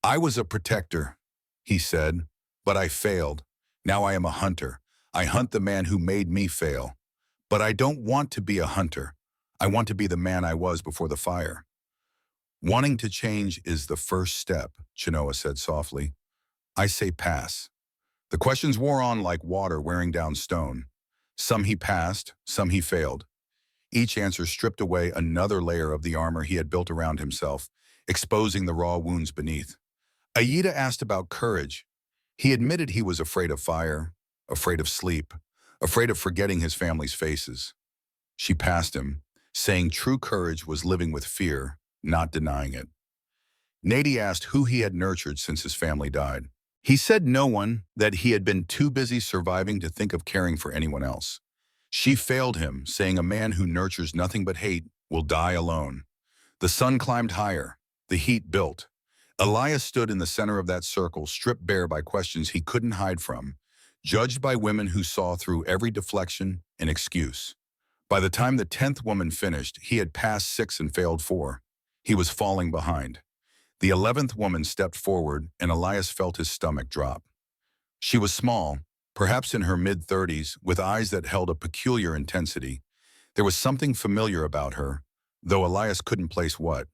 I was a protector, he said, but I failed. Now I am a hunter. I hunt the man who made me fail. But I don't want to be a hunter. I want to be the man I was before the fire. Wanting to change is the first step, Chenoa said softly. I say pass. The questions wore on like water wearing down stone. Some he passed, some he failed. Each answer stripped away another layer of the armor he had built around himself, exposing the raw wounds beneath. Aida asked about courage. He admitted he was afraid of fire, afraid of sleep, afraid of forgetting his family's faces. She passed him, saying true courage was living with fear, not denying it. Nady asked who he had nurtured since his family died. He said no one, that he had been too busy surviving to think of caring for anyone else. She failed him, saying a man who nurtures nothing but hate will die alone. The sun climbed higher, the heat built. Elias stood in the center of that circle, stripped bare by questions he couldn't hide from, judged by women who saw through every deflection and excuse. By the time the 10th woman finished, he had passed 6 and failed 4. He was falling behind. The 11th woman stepped forward, and Elias felt his stomach drop. She was small, perhaps in her mid-30s, with eyes that held a peculiar intensity. There was something familiar about her, though Elias couldn't place what.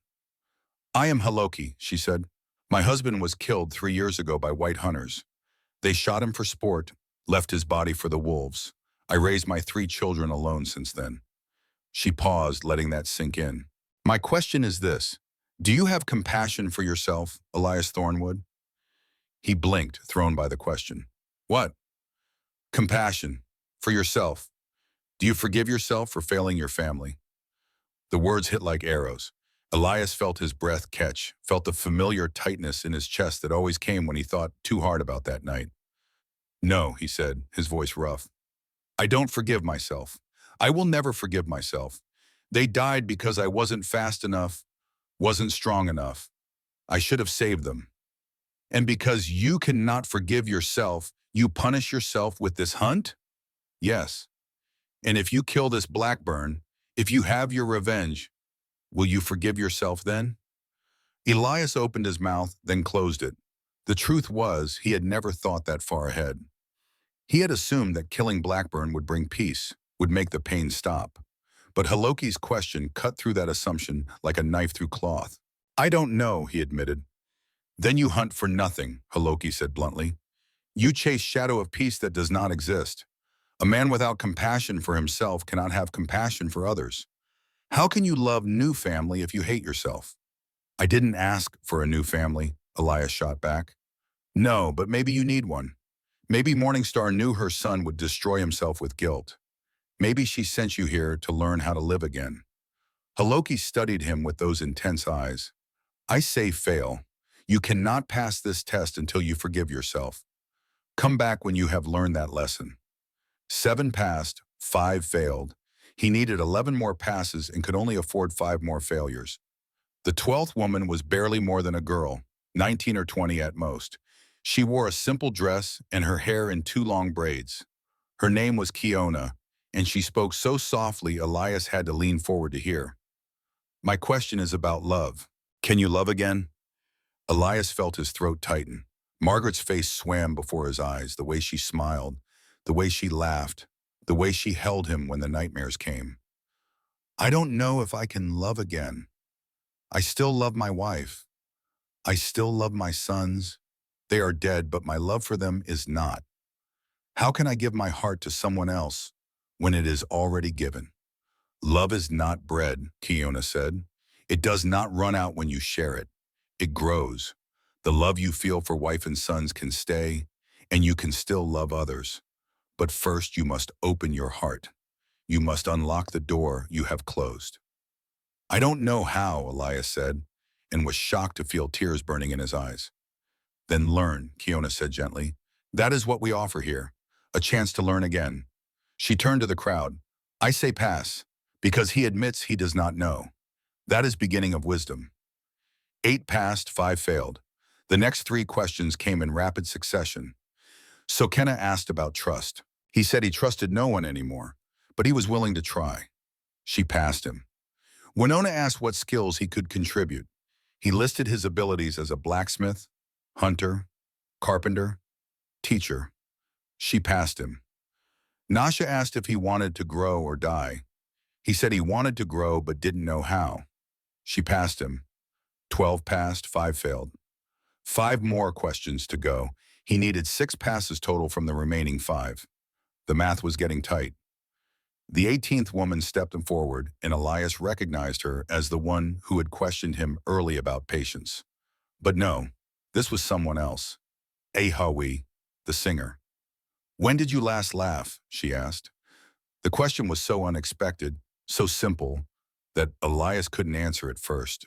I am Haloki, she said. My husband was killed 3 years ago by white hunters. They shot him for sport, left his body for the wolves. I raised my 3 children alone since then. She paused, letting that sink in. My question is this. Do you have compassion for yourself, Elias Thornwood? He blinked, thrown by the question. What? Compassion. For yourself. Do you forgive yourself for failing your family? The words hit like arrows. Elias felt his breath catch, felt the familiar tightness in his chest that always came when he thought too hard about that night. No, he said, his voice rough. I don't forgive myself. I will never forgive myself. They died because I wasn't fast enough, wasn't strong enough. I should have saved them. And because you cannot forgive yourself, You punish yourself with this hunt? Yes. And if you kill this Blackburn, if you have your revenge, will you forgive yourself then? Elias opened his mouth, then closed it. The truth was, he had never thought that far ahead. He had assumed that killing Blackburn would bring peace, would make the pain stop. But Haloki's question cut through that assumption like a knife through cloth. I don't know, he admitted. Then you hunt for nothing, Haloki said bluntly. You chase shadow of peace that does not exist. A man without compassion for himself cannot have compassion for others. How can you love new family if you hate yourself? I didn't ask for a new family, Elias shot back. No, but maybe you need one. Maybe Morningstar knew her son would destroy himself with guilt. Maybe she sent you here to learn how to live again. Haloki studied him with those intense eyes. I say fail. You cannot pass this test until you forgive yourself. Come back when you have learned that lesson. 7 passed, 5 failed. He needed 11 more passes and could only afford 5 more failures. The 12th woman was barely more than a girl, 19 or 20 at most. She wore a simple dress and her hair in 2 long braids. Her name was Kiona, and she spoke so softly Elias had to lean forward to hear. My question is about love. Can you love again? Elias felt his throat tighten. Margaret's face swam before his eyes, the way she smiled, the way she laughed, the way she held him when the nightmares came. I don't know if I can love again. I still love my wife. I still love my sons. They are dead, but my love for them is not. How can I give my heart to someone else when it is already given? Love is not bread, Kiona said. It does not run out when you share it. It grows. The love you feel for wife and sons can stay, and you can still love others. But first you must open your heart. You must unlock the door you have closed. I don't know how, Elias said, and was shocked to feel tears burning in his eyes. Then learn, Kiona said gently. That is what we offer here, a chance to learn again. She turned to the crowd. I say pass, because he admits he does not know. That is beginning of wisdom. 8 passed, 5 failed. The next 3 questions came in rapid succession. So Kenna asked about trust. He said he trusted no one anymore, but he was willing to try. She passed him. Winona asked what skills he could contribute. He listed his abilities as a blacksmith, hunter, carpenter, teacher. She passed him. Nasha asked if he wanted to grow or die. He said he wanted to grow but didn't know how. She passed him. 12 passed, 5 failed. 5 more questions to go. He needed 6 passes total from the remaining 5. The math was getting tight. The 18th woman stepped forward, and Elias recognized her as the one who had questioned him early about patience. But no, this was someone else. Ahawi, the singer. When did you last laugh? She asked. The question was so unexpected, so simple, that Elias couldn't answer at first.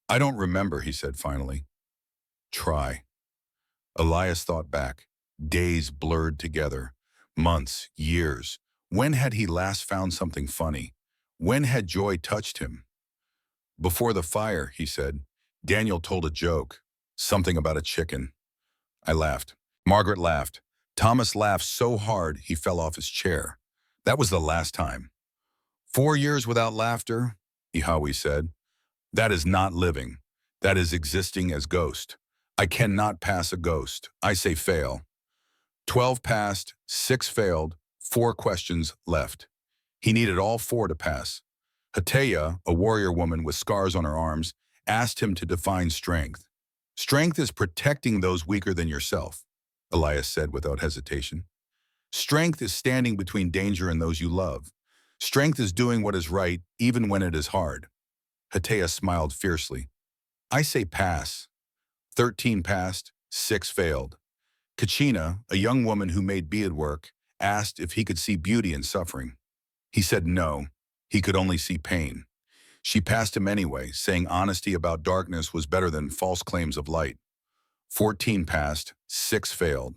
I don't remember, he said finally. Try. Elias thought back. Days blurred together. Months, years. When had he last found something funny? When had joy touched him? Before the fire, he said, Daniel told a joke. Something about a chicken. I laughed. Margaret laughed. Thomas laughed so hard he fell off his chair. That was the last time. 4 years without laughter, Ihawi said. That is not living. That is existing as ghost. I cannot pass a ghost. I say fail. 12 passed, 6 failed, 4 questions left. He needed all 4 to pass. Hateya, a warrior woman with scars on her arms, asked him to define strength. Strength is protecting those weaker than yourself, Elias said without hesitation. Strength is standing between danger and those you love. Strength is doing what is right even when it is hard. Hateya smiled fiercely. I say pass. 13 passed, 6 failed. Kachina, a young woman who made beadwork, asked if he could see beauty in suffering. He said no, he could only see pain. She passed him anyway, saying honesty about darkness was better than false claims of light. 14 passed, 6 failed.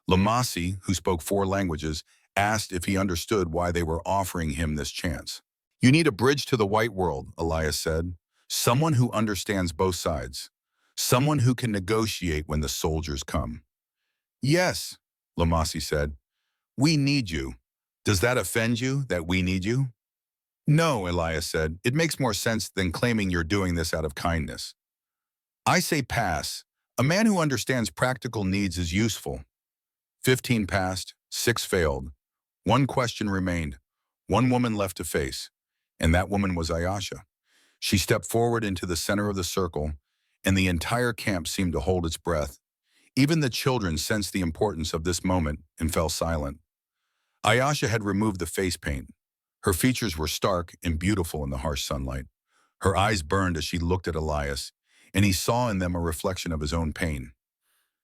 Lamasi, who spoke 4 languages, asked if he understood why they were offering him this chance. You need a bridge to the white world, Elias said. Someone who understands both sides. Someone who can negotiate when the soldiers come. Yes, Lamasi said. We need you. Does that offend you, that we need you? No, Elias said. It makes more sense than claiming you're doing this out of kindness. I say pass. A man who understands practical needs is useful. 15 passed, 6 failed. One question remained. One woman left to face, and that woman was Ayasha. She stepped forward into the center of the circle, and the entire camp seemed to hold its breath. Even the children sensed the importance of this moment and fell silent. Ayasha had removed the face paint. Her features were stark and beautiful in the harsh sunlight. Her eyes burned as she looked at Elias, and he saw in them a reflection of his own pain.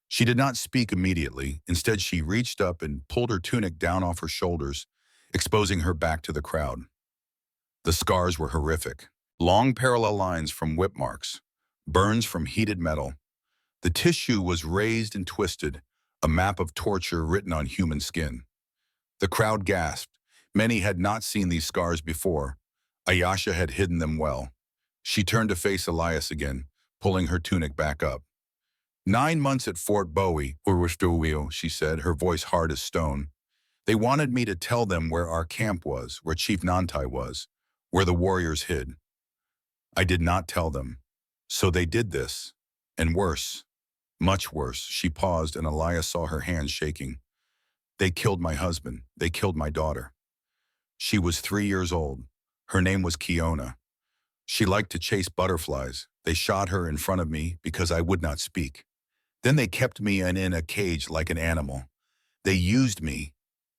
She did not speak immediately. Instead, she reached up and pulled her tunic down off her shoulders, exposing her back to the crowd. The scars were horrific. Long parallel lines from whip marks, burns from heated metal. The tissue was raised and twisted, a map of torture written on human skin. The crowd gasped. Many had not seen these scars before. Ayasha had hidden them well. She turned to face Elias again, pulling her tunic back up. 9 months at Fort Bowie, she said, her voice hard as stone. They wanted me to tell them where our camp was, where Chief Nantai was, where the warriors hid. I did not tell them. So they did this. And worse, much worse. She paused and Elias saw her hands shaking. They killed my husband. They killed my daughter. She was 3 years old. Her name was Kiona. She liked to chase butterflies. They shot her in front of me because I would not speak. Then they kept me in a cage like an animal. They used me.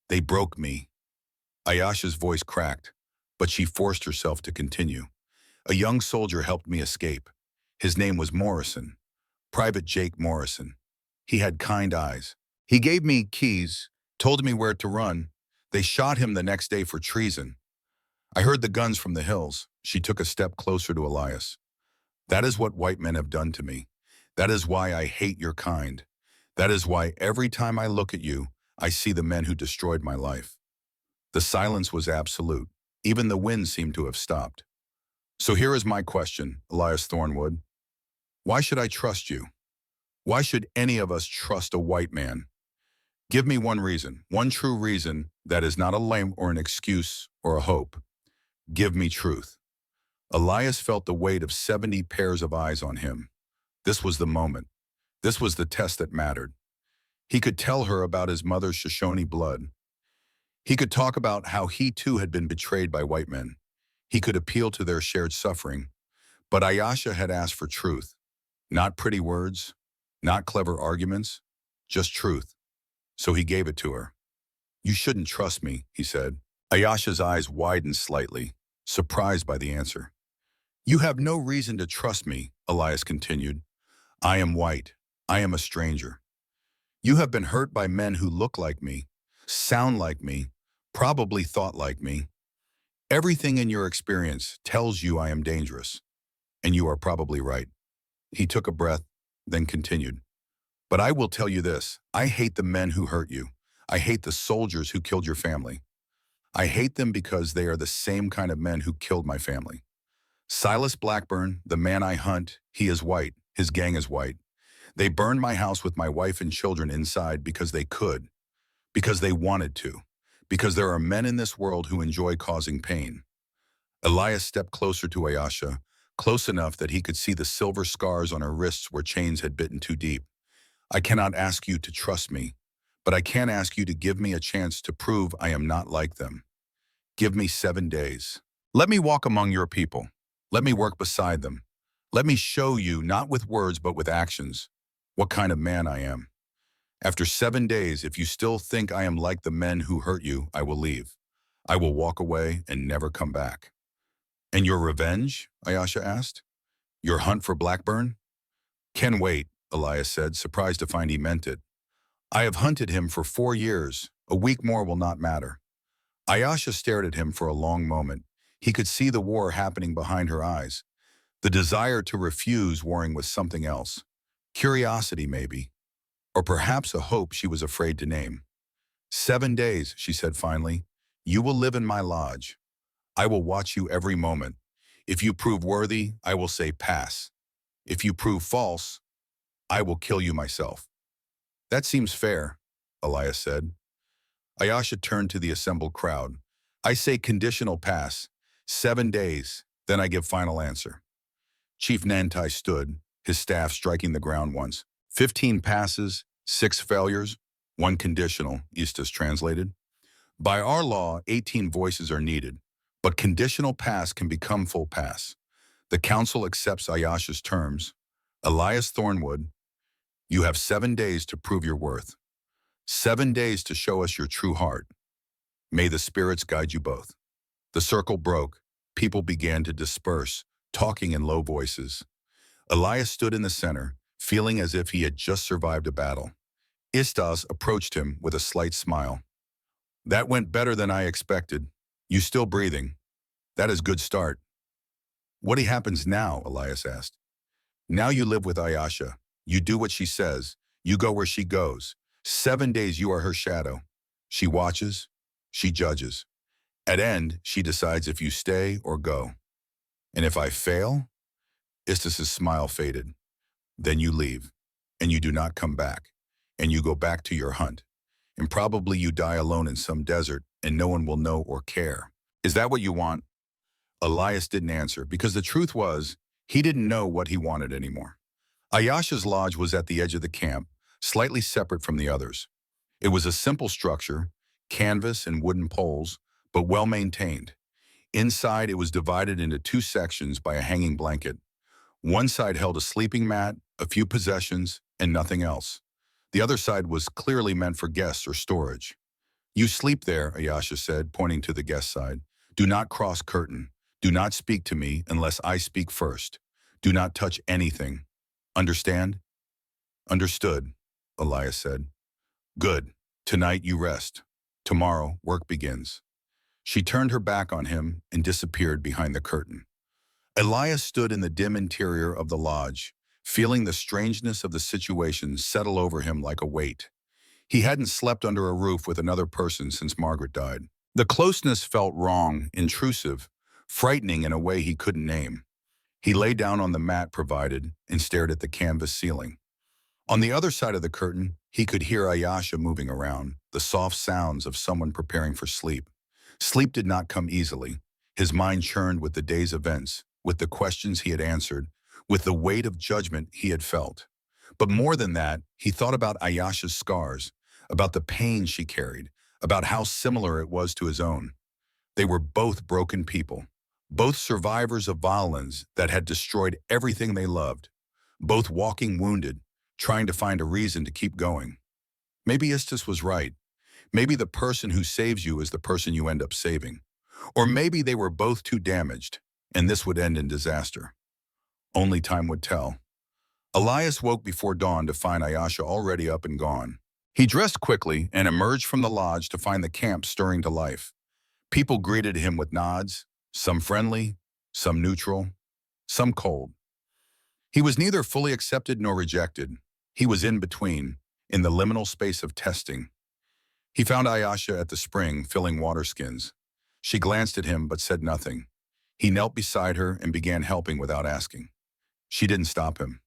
They broke me. Ayasha's voice cracked, but she forced herself to continue. A young soldier helped me escape. His name was Morrison, Private Jake Morrison. He had kind eyes. He gave me keys, told me where to run. They shot him the next day for treason. I heard the guns from the hills. She took a step closer to Elias. That is what white men have done to me. That is why I hate your kind. That is why every time I look at you, I see the men who destroyed my life. The silence was absolute. Even the wind seemed to have stopped. So here is my question, Elias Thornwood. Why should I trust you? Why should any of us trust a white man? Give me one reason, one true reason that is not a lame or an excuse or a hope. Give me truth. Elias felt the weight of 70 pairs of eyes on him. This was the moment. This was the test that mattered. He could tell her about his mother's Shoshone blood. He could talk about how he too had been betrayed by white men. He could appeal to their shared suffering. But Ayasha had asked for truth. Not pretty words, not clever arguments, just truth. So he gave it to her. You shouldn't trust me, he said. Ayasha's eyes widened slightly, surprised by the answer. You have no reason to trust me, Elias continued. I am white. I am a stranger. You have been hurt by men who look like me, sound like me, probably thought like me. Everything in your experience tells you I am dangerous, and you are probably right. He took a breath, then continued. But I will tell you this, I hate the men who hurt you. I hate the soldiers who killed your family. I hate them because they are the same kind of men who killed my family. Silas Blackburn, the man I hunt, he is white. His gang is white. They burned my house with my wife and children inside because they could, because they wanted to, because there are men in this world who enjoy causing pain. Elias stepped closer to Ayasha, close enough that he could see the silver scars on her wrists where chains had bitten too deep. I cannot ask you to trust me, but I can ask you to give me a chance to prove I am not like them. Give me 7 days. Let me walk among your people. Let me work beside them. Let me show you, not with words but with actions, what kind of man I am. After 7 days, if you still think I am like the men who hurt you, I will leave. I will walk away and never come back. And your revenge? Ayasha asked. Your hunt for Blackburn? Can wait, Elias said, surprised to find he meant it. I have hunted him for 4 years. A week more will not matter. Ayasha stared at him for a long moment. He could see the war happening behind her eyes. The desire to refuse warring with something else. Curiosity, maybe. Or perhaps a hope she was afraid to name. 7 days, she said finally. You will live in my lodge. I will watch you every moment. If you prove worthy, I will say pass. If you prove false, I will kill you myself. That seems fair. Elias said. Ayasha turned to the assembled crowd. I say conditional pass. 7 days. Then I give final answer. Chief Nantai stood, his staff striking the ground once. 15 passes, 6 failures, 1 conditional, Eustace translated. By our law, 18 voices are needed, but conditional pass can become full pass. The council accepts Ayasha's terms. Elias Thornwood, you have 7 days to prove your worth. 7 days to show us your true heart. May the spirits guide you both. The circle broke. People began to disperse, talking in low voices. Elias stood in the center, feeling as if he had just survived a battle. Istas approached him with a slight smile. That went better than I expected. You still breathing? That is good start. What happens now? Elias asked. Now you live with Ayasha. You do what she says. You go where she goes. 7 days you are her shadow. She watches. She judges. At end, she decides if you stay or go. And if I fail? Istas's smile faded. Then you leave, and you do not come back, and you go back to your hunt. And probably you die alone in some desert, and no one will know or care. Is that what you want? Elias didn't answer, because the truth was, he didn't know what he wanted anymore. Ayasha's lodge was at the edge of the camp, slightly separate from the others. It was a simple structure, canvas and wooden poles, but well-maintained. Inside, it was divided into 2 sections by a hanging blanket. One side held a sleeping mat, a few possessions, and nothing else. The other side was clearly meant for guests or storage. You sleep there, Ayasha said, pointing to the guest side. Do not cross curtain. Do not speak to me unless I speak first. Do not touch anything. Understand? Understood, Elias said. Good. Tonight you rest. Tomorrow work begins. She turned her back on him and disappeared behind the curtain. Elias stood in the dim interior of the lodge, feeling the strangeness of the situation settle over him like a weight. He hadn't slept under a roof with another person since Margaret died. The closeness felt wrong, intrusive, frightening in a way he couldn't name. He lay down on the mat provided and stared at the canvas ceiling. On the other side of the curtain, he could hear Ayasha moving around, the soft sounds of someone preparing for sleep. Sleep did not come easily. His mind churned with the day's events, with the questions he had answered, with the weight of judgment he had felt. But more than that, he thought about Ayasha's scars, about the pain she carried, about how similar it was to his own. They were both broken people, both survivors of violence that had destroyed everything they loved, both walking wounded, trying to find a reason to keep going. Maybe Istis was right. Maybe the person who saves you is the person you end up saving. Or maybe they were both too damaged, and this would end in disaster. Only time would tell. Elias woke before dawn to find Ayasha already up and gone. He dressed quickly and emerged from the lodge to find the camp stirring to life. People greeted him with nods, some friendly, some neutral, some cold. He was neither fully accepted nor rejected. He was in between, in the liminal space of testing. He found Ayasha at the spring, filling water skins. She glanced at him but said nothing. He knelt beside her and began helping without asking. She didn't stop him.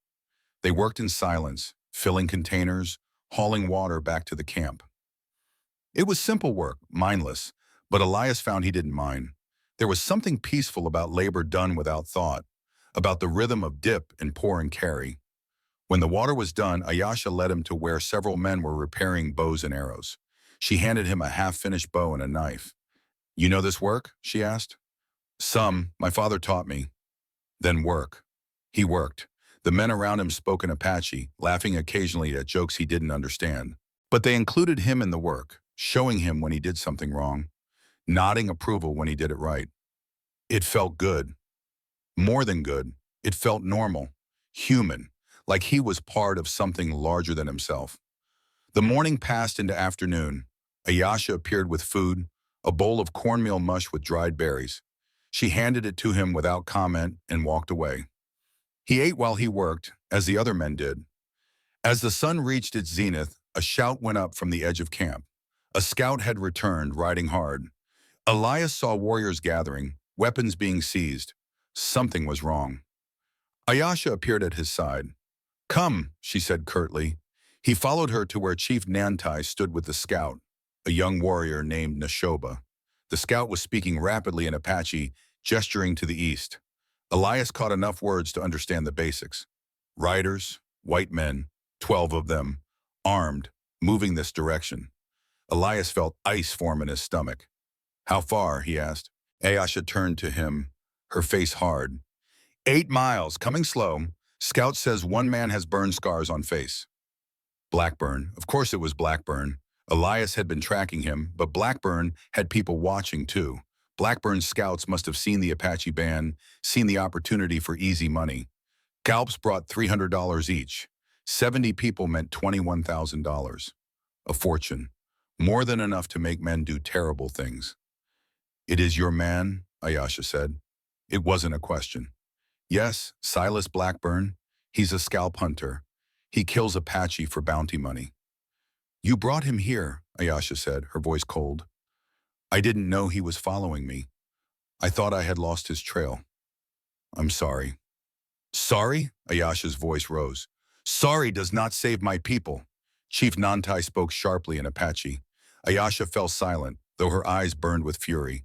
They worked in silence, filling containers, hauling water back to the camp. It was simple work, mindless, but Elias found he didn't mind. There was something peaceful about labor done without thought, about the rhythm of dip and pour and carry. When the water was done, Ayasha led him to where several men were repairing bows and arrows. She handed him a half-finished bow and a knife. You know this work? She asked. Some. My father taught me. Then work. He worked. The men around him spoke in Apache, laughing occasionally at jokes he didn't understand. But they included him in the work, showing him when he did something wrong, nodding approval when he did it right. It felt good. More than good. It felt normal, human, like he was part of something larger than himself. The morning passed into afternoon. Ayasha appeared with food, a bowl of cornmeal mush with dried berries. She handed it to him without comment and walked away. He ate while he worked, as the other men did. As the sun reached its zenith, a shout went up from the edge of camp. A scout had returned, riding hard. Elias saw warriors gathering, weapons being seized. Something was wrong. Ayasha appeared at his side. Come, she said curtly. He followed her to where Chief Nantai stood with the scout, a young warrior named Nashoba. The scout was speaking rapidly in Apache, gesturing to the east. Elias caught enough words to understand the basics. Riders, white men, 12 of them, armed, moving this direction. Elias felt ice form in his stomach. How far? He asked. Ayasha turned to him, her face hard. 8 miles, coming slow. Scout says one man has burn scars on face. Blackburn. Of course it was Blackburn. Elias had been tracking him, but Blackburn had people watching too. Blackburn's scouts must have seen the Apache band, seen the opportunity for easy money. Scalps brought $300 each. 70 people meant $21,000. A fortune. More than enough to make men do terrible things. It is your man, Ayasha said. It wasn't a question. Yes, Silas Blackburn. He's a scalp hunter. He kills Apache for bounty money. You brought him here, Ayasha said, her voice cold. I didn't know he was following me. I thought I had lost his trail. I'm sorry. Sorry? Ayasha's voice rose. Sorry does not save my people. Chief Nantai spoke sharply in Apache. Ayasha fell silent, though her eyes burned with fury.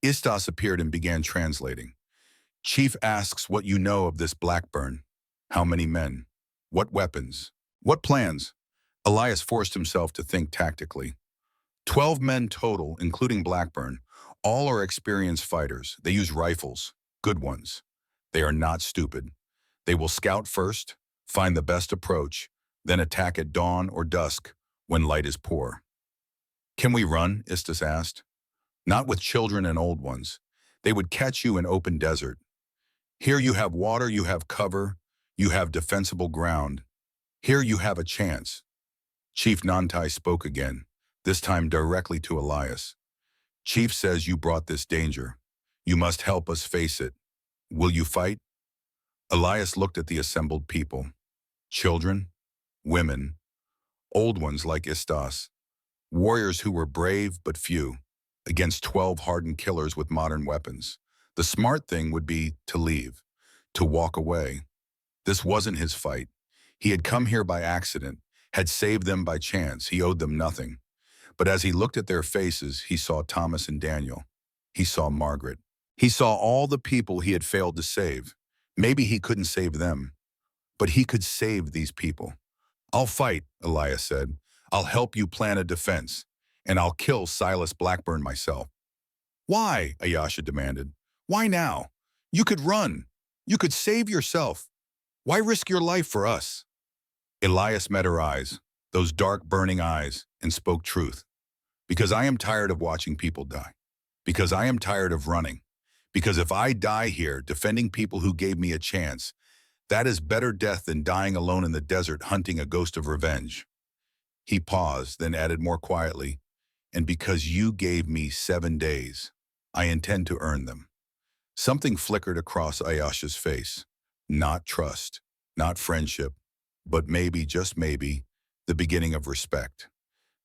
Istas appeared and began translating. Chief asks what you know of this Blackburn. How many men? What weapons? What plans? Elias forced himself to think tactically. 12 men total, including Blackburn. All are experienced fighters. They use rifles, good ones. They are not stupid. They will scout first, find the best approach, then attack at dawn or dusk when light is poor. Can we run? Istas asked. Not with children and old ones. They would catch you in open desert. Here you have water, you have cover, you have defensible ground. Here you have a chance. Chief Nantai spoke again, this time directly to Elias. Chief says you brought this danger. You must help us face it. Will you fight? Elias looked at the assembled people. Children, women, old ones like Istas, warriors who were brave but few, against 12 hardened killers with modern weapons. The smart thing would be to leave, to walk away. This wasn't his fight. He had come here by accident, had saved them by chance. He owed them nothing. But as he looked at their faces, he saw Thomas and Daniel. He saw Margaret. He saw all the people he had failed to save. Maybe he couldn't save them, but he could save these people. I'll fight, Elias said. I'll help you plan a defense, and I'll kill Silas Blackburn myself. Why? Ayasha demanded. Why now? You could run. You could save yourself. Why risk your life for us? Elias met her eyes, those dark, burning eyes, and spoke truth. Because I am tired of watching people die. Because I am tired of running. Because if I die here defending people who gave me a chance, that is better death than dying alone in the desert hunting a ghost of revenge. He paused, then added more quietly, and because you gave me 7 days, I intend to earn them. Something flickered across Ayasha's face. Not trust, not friendship, but maybe, just maybe, the beginning of respect.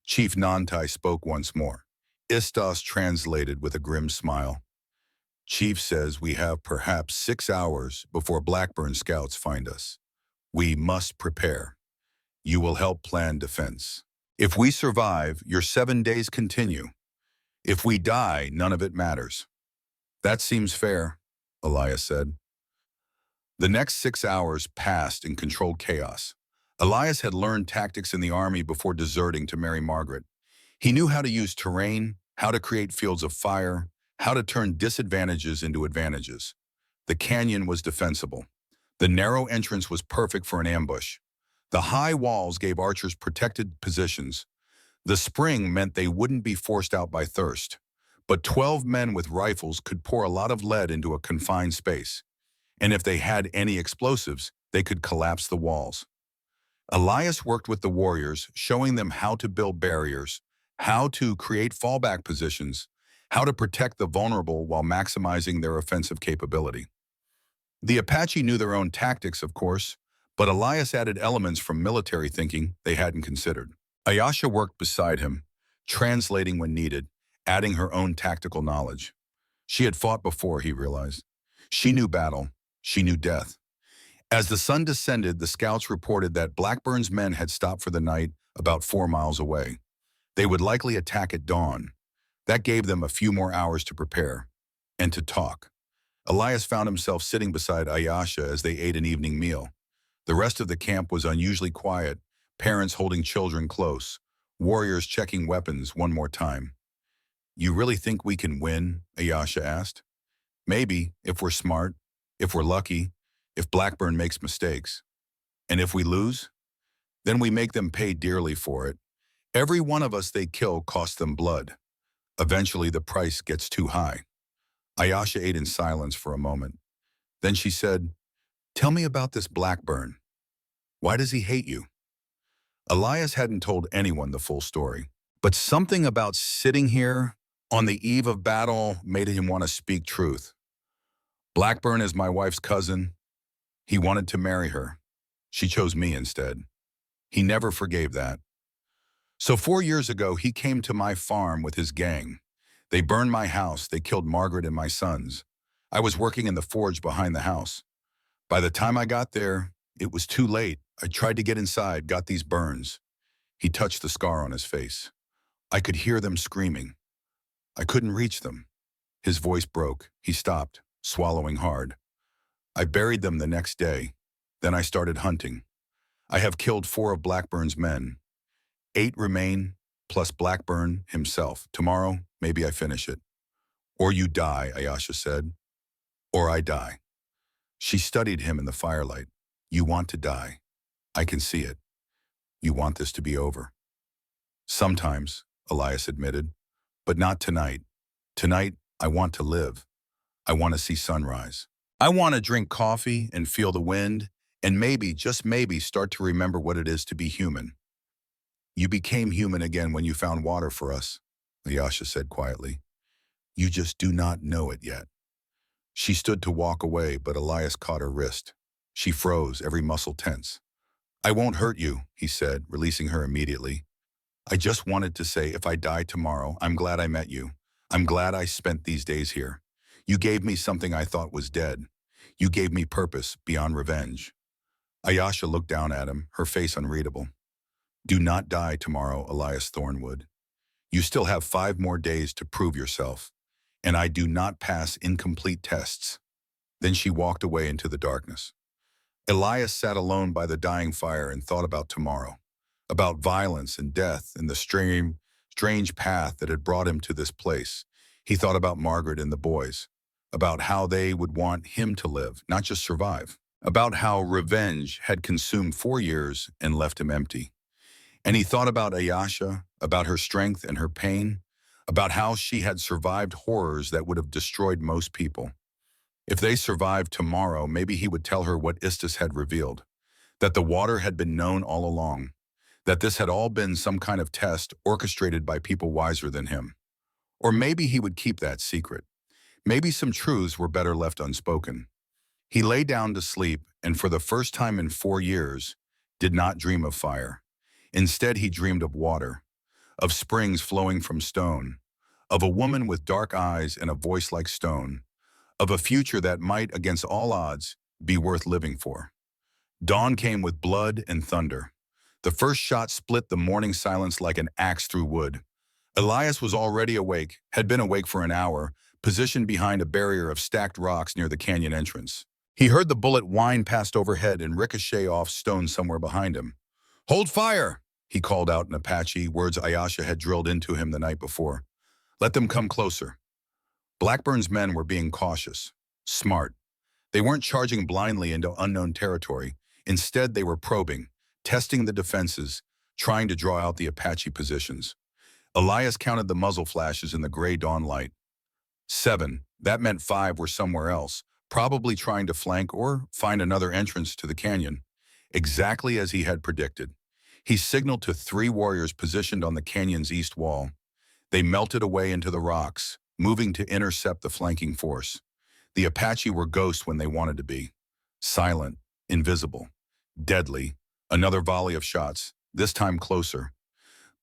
Chief Nantai spoke once more. Istas translated with a grim smile. Chief says we have perhaps 6 hours before Blackburn scouts find us. We must prepare. You will help plan defense. If we survive, your 7 days continue. If we die, none of it matters. That seems fair, Elias said. The next 6 hours passed in controlled chaos. Elias had learned tactics in the army before deserting to marry Margaret. He knew how to use terrain, how to create fields of fire, how to turn disadvantages into advantages. The canyon was defensible. The narrow entrance was perfect for an ambush. The high walls gave archers protected positions. The spring meant they wouldn't be forced out by thirst. But 12 men with rifles could pour a lot of lead into a confined space. And if they had any explosives, they could collapse the walls. Elias worked with the warriors, showing them how to build barriers, how to create fallback positions, how to protect the vulnerable while maximizing their offensive capability. The Apache knew their own tactics, of course, but Elias added elements from military thinking they hadn't considered. Ayasha worked beside him, translating when needed, adding her own tactical knowledge. She had fought before, he realized. She knew battle. She knew death. As the sun descended, the scouts reported that Blackburn's men had stopped for the night about 4 miles away. They would likely attack at dawn. That gave them a few more hours to prepare and to talk. Elias found himself sitting beside Ayasha as they ate an evening meal. The rest of the camp was unusually quiet, parents holding children close, warriors checking weapons one more time. "You really think we can win?" Ayasha asked. "Maybe, if we're smart, if we're lucky, if Blackburn makes mistakes. And if we lose, then we make them pay dearly for it. Every one of us they kill costs them blood. Eventually the price gets too high." Ayasha ate in silence for a moment. Then she said, "Tell me about this Blackburn. Why does he hate you?" Elias hadn't told anyone the full story, but something about sitting here on the eve of battle made him want to speak truth. "Blackburn is my wife's cousin. He wanted to marry her. She chose me instead. He never forgave that. So 4 years ago, he came to my farm with his gang. They burned my house. They killed Margaret and my sons. I was working in the forge behind the house. By the time I got there, it was too late. I tried to get inside, got these burns." He touched the scar on his face. "I could hear them screaming. I couldn't reach them." His voice broke. He stopped, swallowing hard. "I buried them the next day. Then I started hunting. I have killed 4 of Blackburn's men. 8 remain, plus Blackburn himself. Tomorrow, maybe I finish it." "Or you die," Ayasha said. "Or I die." She studied him in the firelight. "You want to die. I can see it. You want this to be over." "Sometimes," Elias admitted, "but not tonight. Tonight, I want to live. I want to see sunrise. I want to drink coffee and feel the wind, and maybe, just maybe, start to remember what it is to be human." "You became human again when you found water for us," Ayasha said quietly. "You just do not know it yet." She stood to walk away, but Elias caught her wrist. She froze, every muscle tense. "I won't hurt you," he said, releasing her immediately. "I just wanted to say, if I die tomorrow, I'm glad I met you. I'm glad I spent these days here. You gave me something I thought was dead. You gave me purpose beyond revenge." Ayasha looked down at him, her face unreadable. "Do not die tomorrow, Elias Thornwood. You still have 5 more days to prove yourself, and I do not pass incomplete tests." Then she walked away into the darkness. Elias sat alone by the dying fire and thought about tomorrow, about violence and death and the strange path that had brought him to this place. He thought about Margaret and the boys, about how they would want him to live, not just survive, about how revenge had consumed 4 years and left him empty. And he thought about Ayasha, about her strength and her pain, about how she had survived horrors that would have destroyed most people. If they survived tomorrow, maybe he would tell her what Istis had revealed, that the water had been known all along, that this had all been some kind of test orchestrated by people wiser than him. Or maybe he would keep that secret. Maybe some truths were better left unspoken. He lay down to sleep, and for the first time in 4 years, did not dream of fire. Instead, he dreamed of water, of springs flowing from stone, of a woman with dark eyes and a voice like stone, of a future that might, against all odds, be worth living for. Dawn came with blood and thunder. The first shot split the morning silence like an axe through wood. Elias was already awake, had been awake for an hour, positioned behind a barrier of stacked rocks near the canyon entrance. He heard the bullet whine past overhead and ricochet off stone somewhere behind him. "Hold fire!" he called out in Apache, words Ayasha had drilled into him the night before. "Let them come closer." Blackburn's men were being cautious, smart. They weren't charging blindly into unknown territory. Instead, they were probing, testing the defenses, trying to draw out the Apache positions. Elias counted the muzzle flashes in the gray dawn light. 7. That meant 5 were somewhere else, probably trying to flank or find another entrance to the canyon. Exactly as he had predicted. He signaled to 3 warriors positioned on the canyon's east wall. They melted away into the rocks, moving to intercept the flanking force. The Apache were ghosts when they wanted to be. Silent, invisible, deadly. Another volley of shots, this time closer.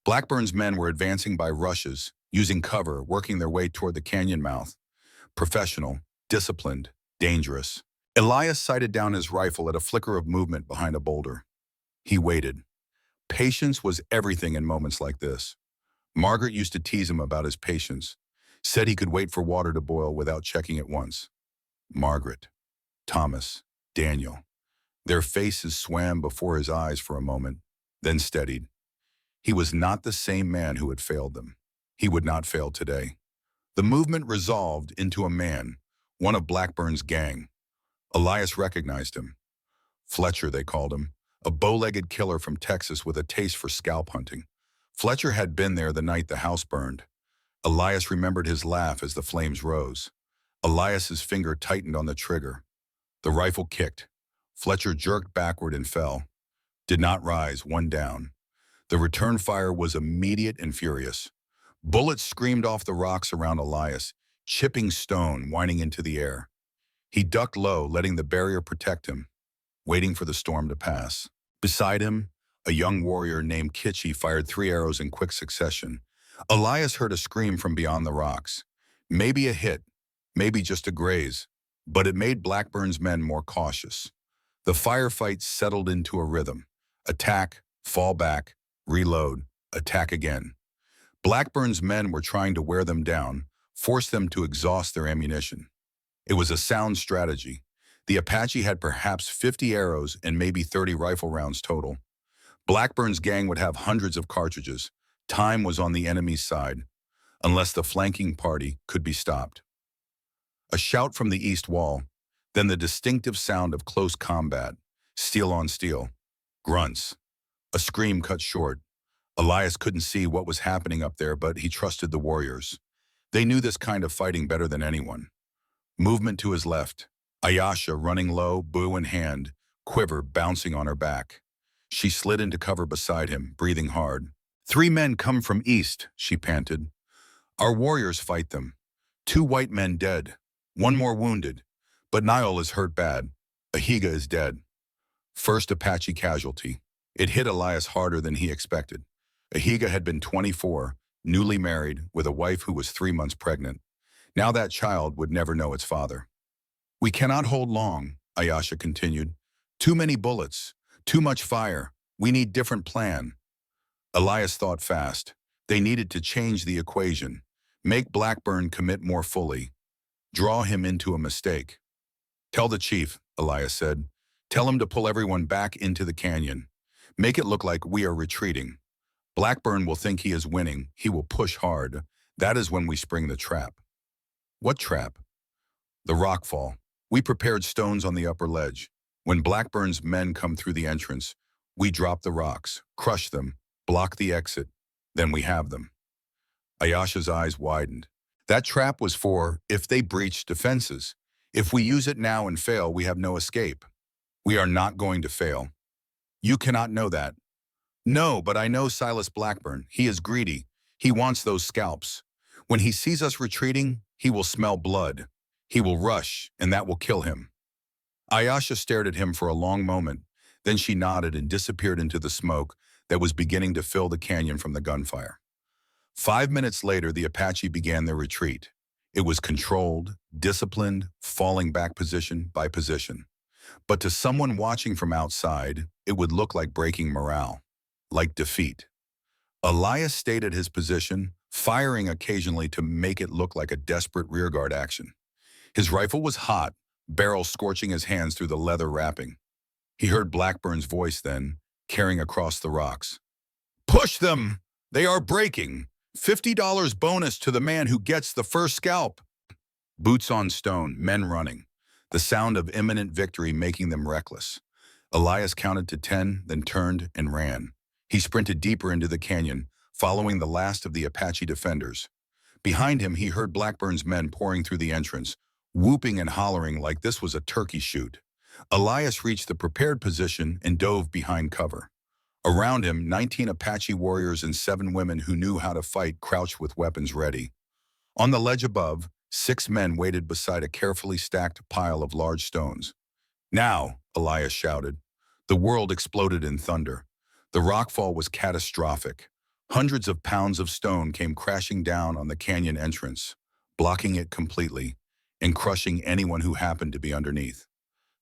Blackburn's men were advancing by rushes, using cover, working their way toward the canyon mouth. Professional, disciplined, dangerous. Elias sighted down his rifle at a flicker of movement behind a boulder. He waited. Patience was everything in moments like this. Margaret used to tease him about his patience, said he could wait for water to boil without checking it once. Margaret, Thomas, Daniel. Their faces swam before his eyes for a moment, then steadied. He was not the same man who had failed them. He would not fail today. The movement resolved into a man, one of Blackburn's gang. Elias recognized him. Fletcher, they called him, a bow-legged killer from Texas with a taste for scalp hunting. Fletcher had been there the night the house burned. Elias remembered his laugh as the flames rose. Elias's finger tightened on the trigger. The rifle kicked. Fletcher jerked backward and fell. Did not rise, one down. The return fire was immediate and furious. Bullets screamed off the rocks around Elias, chipping stone, whining into the air. He ducked low, letting the barrier protect him, waiting for the storm to pass. Beside him, a young warrior named Kitchie fired 3 arrows in quick succession. Elias heard a scream from beyond the rocks. Maybe a hit, maybe just a graze, but it made Blackburn's men more cautious. The firefight settled into a rhythm. Attack, fall back, reload, attack again. Blackburn's men were trying to wear them down, force them to exhaust their ammunition. It was a sound strategy. The Apache had perhaps 50 arrows and maybe 30 rifle rounds total. Blackburn's gang would have hundreds of cartridges. Time was on the enemy's side, unless the flanking party could be stopped. A shout from the east wall, then the distinctive sound of close combat, steel on steel. Grunts. A scream cut short. Elias couldn't see what was happening up there, but he trusted the warriors. They knew this kind of fighting better than anyone. Movement to his left. Ayasha running low, bow in hand, quiver bouncing on her back. She slid into cover beside him, breathing hard. 3 men come from east, she panted. Our warriors fight them. 2 white men dead. 1 more wounded. But Niall is hurt bad. Ahiga is dead. First Apache casualty. It hit Elias harder than he expected. Ahiga had been 24, newly married, with a wife who was 3 months pregnant. Now that child would never know its father. We cannot hold long, Ayasha continued. Too many bullets, too much fire. We need different plan. Elias thought fast. They needed to change the equation, make Blackburn commit more fully, draw him into a mistake. Tell the chief, Elias said. Tell him to pull everyone back into the canyon. Make it look like we are retreating. Blackburn will think he is winning. He will push hard. That is when we spring the trap. What trap? The rockfall. We prepared stones on the upper ledge. When Blackburn's men come through the entrance, we drop the rocks, crush them, block the exit. Then we have them. Ayasha's eyes widened. That trap was for if they breach defenses. If we use it now and fail, we have no escape. We are not going to fail. You cannot know that. No, but I know Silas Blackburn. He is greedy. He wants those scalps. When he sees us retreating, he will smell blood. He will rush, and that will kill him. Ayasha stared at him for a long moment. Then she nodded and disappeared into the smoke that was beginning to fill the canyon from the gunfire. 5 minutes later, the Apache began their retreat. It was controlled, disciplined, falling back position by position. But to someone watching from outside, it would look like breaking morale, like defeat. Elias stayed at his position, firing occasionally to make it look like a desperate rearguard action. His rifle was hot, barrel scorching his hands through the leather wrapping. He heard Blackburn's voice then, carrying across the rocks. Push them! They are breaking! $50 bonus to the man who gets the first scalp. Boots on stone, men running. The sound of imminent victory making them reckless. Elias counted to 10, then turned and ran. He sprinted deeper into the canyon, following the last of the Apache defenders. Behind him, he heard Blackburn's men pouring through the entrance, whooping and hollering like this was a turkey shoot. Elias reached the prepared position and dove behind cover. Around him, 19 Apache warriors and 7 women who knew how to fight crouched with weapons ready. On the ledge above, 6 men waited beside a carefully stacked pile of large stones. Now, Elias shouted. The world exploded in thunder. The rockfall was catastrophic. Hundreds of pounds of stone came crashing down on the canyon entrance, blocking it completely and crushing anyone who happened to be underneath.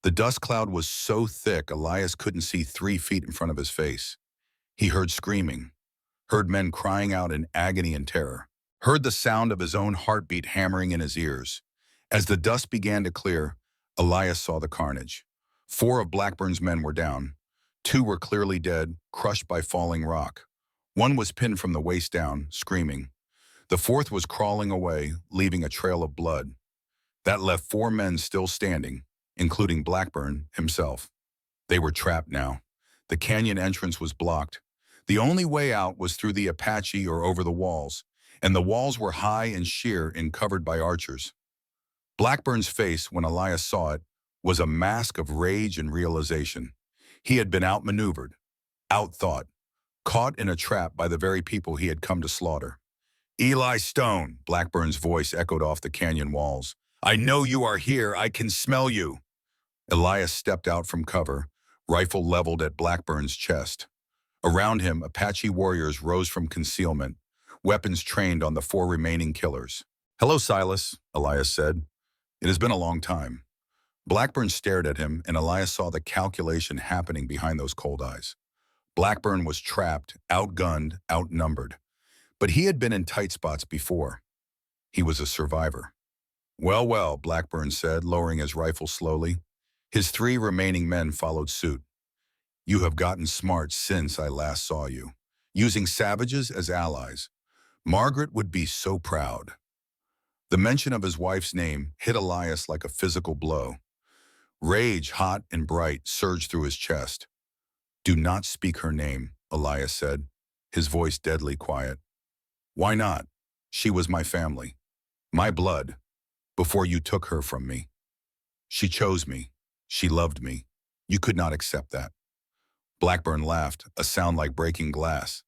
The dust cloud was so thick Elias couldn't see 3 feet in front of his face. He heard screaming, heard men crying out in agony and terror, heard the sound of his own heartbeat hammering in his ears. As the dust began to clear, Elias saw the carnage. 4 of Blackburn's men were down. 2 were clearly dead, crushed by falling rock. 1 was pinned from the waist down, screaming. The 4th was crawling away, leaving a trail of blood. That left 4 men still standing, including Blackburn himself. They were trapped now. The canyon entrance was blocked. The only way out was through the Apache or over the walls, and the walls were high and sheer and covered by archers. Blackburn's face, when Elias saw it, was a mask of rage and realization. He had been outmaneuvered, outthought, caught in a trap by the very people he had come to slaughter. "Eli Stone," Blackburn's voice echoed off the canyon walls. "I know you are here. I can smell you." Elias stepped out from cover, rifle leveled at Blackburn's chest. Around him, Apache warriors rose from concealment, weapons trained on the 4 remaining killers. "Hello, Silas," Elias said. "It has been a long time." Blackburn stared at him, and Elias saw the calculation happening behind those cold eyes. Blackburn was trapped, outgunned, outnumbered. But he had been in tight spots before. He was a survivor. "Well, well," Blackburn said, lowering his rifle slowly. His 3 remaining men followed suit. "You have gotten smart since I last saw you, using savages as allies. Margaret would be so proud." The mention of his wife's name hit Elias like a physical blow. Rage, hot and bright, surged through his chest. "Do not speak her name," Elias said, his voice deadly quiet. "Why not? She was my family, my blood, before you took her from me. She chose me. She loved me. You could not accept that." Blackburn laughed, a sound like breaking glass.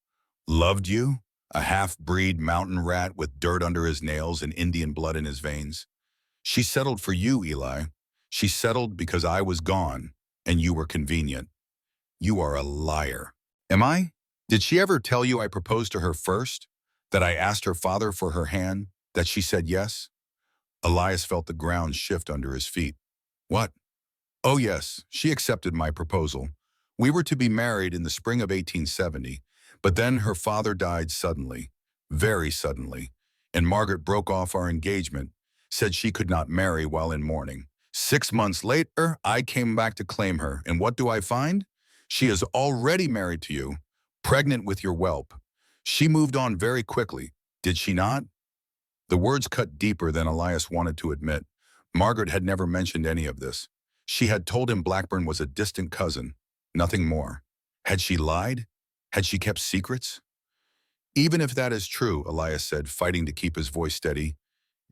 "Loved you? A half-breed mountain rat with dirt under his nails and Indian blood in his veins? She settled for you, Eli. She settled because I was gone and you were convenient. You are a liar." "Am I? Did she ever tell you I proposed to her first? That I asked her father for her hand? That she said yes?" Elias felt the ground shift under his feet. "What?" "Oh yes, she accepted my proposal. We were to be married in the spring of 1870, but then her father died suddenly, very suddenly, and Margaret broke off our engagement, said she could not marry while in mourning. 6 months later, I came back to claim her, and what do I find? She is already married to you, pregnant with your whelp. She moved on very quickly, did she not?" The words cut deeper than Elias wanted to admit. Margaret had never mentioned any of this. She had told him Blackburn was a distant cousin, nothing more. Had she lied? Had she kept secrets? "Even if that is true," Elias said, fighting to keep his voice steady,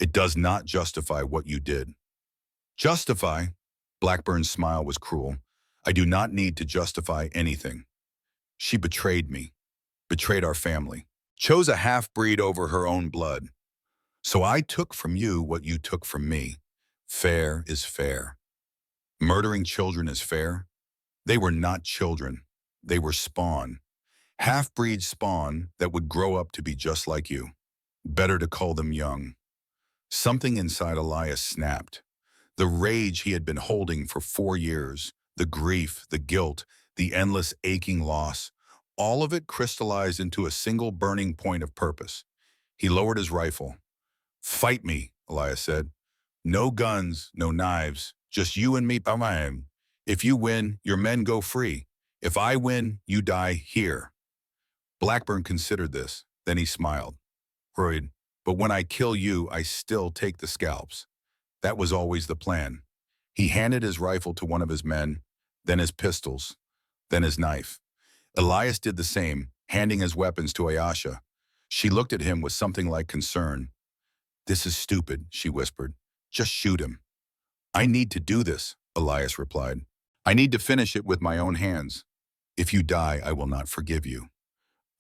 "it does not justify what you did." "Justify?" Blackburn's smile was cruel. "I do not need to justify anything. She betrayed me, betrayed our family, chose a half-breed over her own blood. So I took from you what you took from me. Fair is fair. Murdering children is fair? They were not children. They were spawn. Half-breed spawn that would grow up to be just like you. Better to call them young." Something inside Elias snapped. The rage he had been holding for 4 years, the grief, the guilt, the endless aching loss, all of it crystallized into a single burning point of purpose. He lowered his rifle. "Fight me," Elias said. "No guns, no knives, just you and me. If you win, your men go free. If I win, you die here." Blackburn considered this, then he smiled. "Right, but when I kill you, I still take the scalps. That was always the plan." He handed his rifle to one of his men, then his pistols, then his knife. Elias did the same, handing his weapons to Ayesha. She looked at him with something like concern. "This is stupid," she whispered. "Just shoot him." "I need to do this," Elias replied. "I need to finish it with my own hands. If you die, I will not forgive you."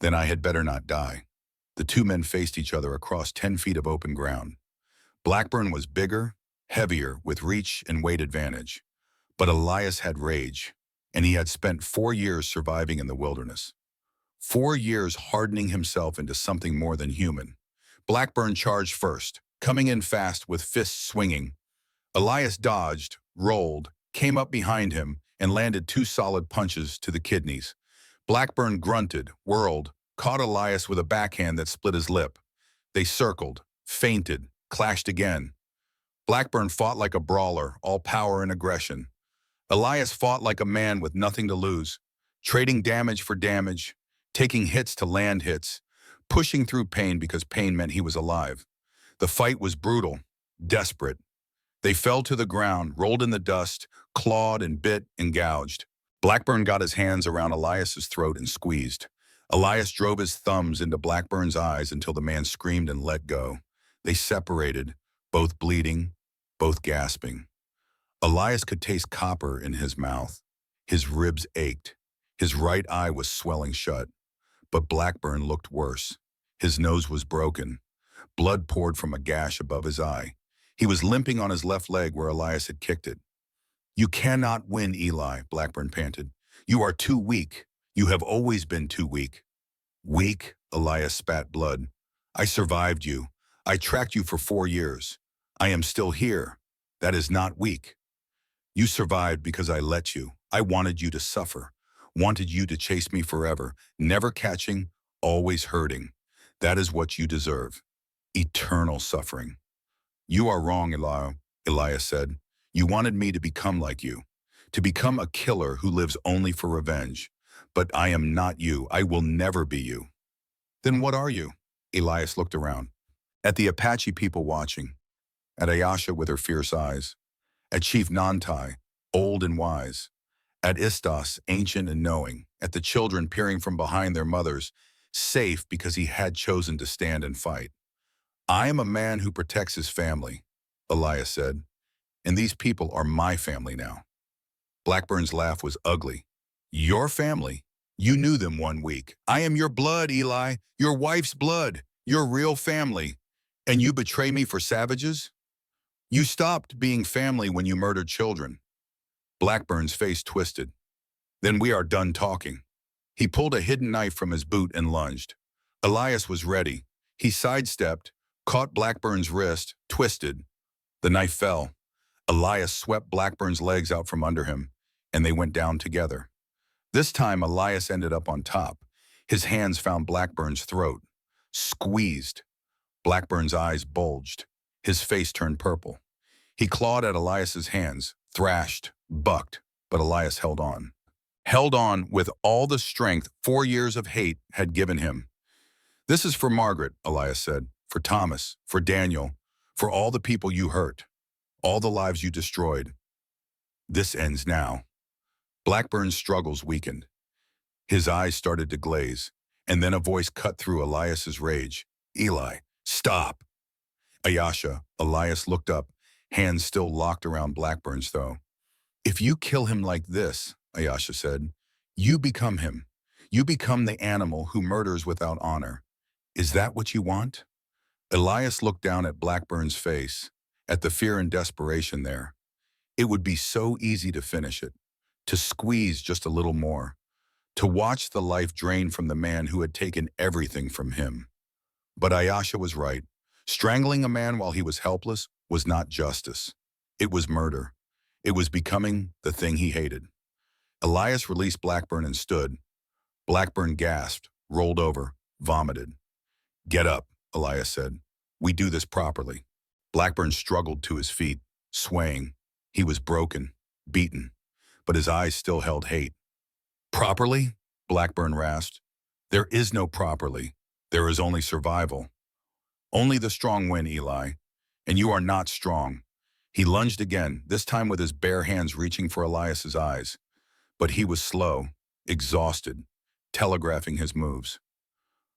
"Then I had better not die." The 2 men faced each other across 10 feet of open ground. Blackburn was bigger, heavier, with reach and weight advantage. But Elias had rage, and he had spent 4 years surviving in the wilderness. 4 years hardening himself into something more than human. Blackburn charged first, coming in fast with fists swinging. Elias dodged, rolled, came up behind him and landed two solid punches to the kidneys. Blackburn grunted, whirled, caught Elias with a backhand that split his lip. They circled, feinted, clashed again. Blackburn fought like a brawler, all power and aggression. Elias fought like a man with nothing to lose, trading damage for damage, taking hits to land hits, pushing through pain because pain meant he was alive. The fight was brutal, desperate. They fell to the ground, rolled in the dust, clawed and bit and gouged. Blackburn got his hands around Elias's throat and squeezed. Elias drove his thumbs into Blackburn's eyes until the man screamed and let go. They separated, both bleeding, both gasping. Elias could taste copper in his mouth. His ribs ached. His right eye was swelling shut. But Blackburn looked worse. His nose was broken. Blood poured from a gash above his eye. He was limping on his left leg where Elias had kicked it. "You cannot win, Eli," Blackburn panted. "You are too weak. You have always been too weak." "Weak?" Elias spat blood. "I survived you. I tracked you for 4 years. I am still here. That is not weak. You survived because I let you. I wanted you to suffer. Wanted you to chase me forever. Never catching, always hurting. That is what you deserve. Eternal suffering." "You are wrong, Elias said. "You wanted me to become like you. To become a killer who lives only for revenge. But I am not you. I will never be you." "Then what are you?" Elias looked around. At the Apache people watching. At Ayasha with her fierce eyes. At Chief Nantai, old and wise. At Istas, ancient and knowing. At the children peering from behind their mothers, safe because he had chosen to stand and fight. "I am a man who protects his family," Elias said. "And these people are my family now." Blackburn's laugh was ugly. "Your family? You knew them 1 week. I am your blood, Eli. Your wife's blood. Your real family. And you betray me for savages? You stopped being family when you murdered children." Blackburn's face twisted. "Then we are done talking." He pulled a hidden knife from his boot and lunged. Elias was ready. He sidestepped, caught Blackburn's wrist, twisted. The knife fell. Elias swept Blackburn's legs out from under him, and they went down together. This time, Elias ended up on top. His hands found Blackburn's throat. Squeezed. Blackburn's eyes bulged. His face turned purple. He clawed at Elias's hands, thrashed, bucked, but Elias held on. Held on with all the strength 4 years of hate had given him. "This is for Margaret," Elias said, "for Thomas, for Daniel, for all the people you hurt, all the lives you destroyed. This ends now." Blackburn's struggles weakened. His eyes started to glaze, and then a voice cut through Elias's rage. "Eli, stop." Ayasha, Elias looked up, hands still locked around Blackburn's though. "If you kill him like this," Ayasha said, "you become him. You become the animal who murders without honor. Is that what you want?" Elias looked down at Blackburn's face, at the fear and desperation there. It would be so easy to finish it, to squeeze just a little more, to watch the life drain from the man who had taken everything from him. But Ayasha was right. Strangling a man while he was helpless was not justice. It was murder. It was becoming the thing he hated. Elias released Blackburn and stood. Blackburn gasped, rolled over, vomited. "Get up," Elias said. "We do this properly." Blackburn struggled to his feet, swaying. He was broken, beaten, but his eyes still held hate. "Properly?" Blackburn rasped. "There is no properly. There is only survival. Only the strong win, Eli. And you are not strong." He lunged again, this time with his bare hands reaching for Elias's eyes. But he was slow, exhausted, telegraphing his moves.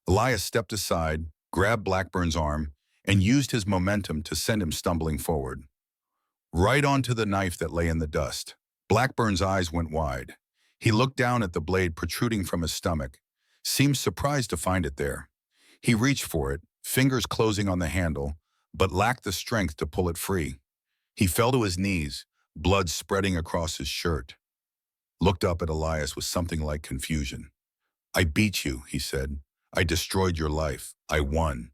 Elias stepped aside, grabbed Blackburn's arm, and used his momentum to send him stumbling forward. Right onto the knife that lay in the dust. Blackburn's eyes went wide. He looked down at the blade protruding from his stomach, seemed surprised to find it there. He reached for it, fingers closing on the handle, but lacked the strength to pull it free. He fell to his knees, blood spreading across his shirt. Looked up at Elias with something like confusion. "I beat you," he said. "I destroyed your life. I won."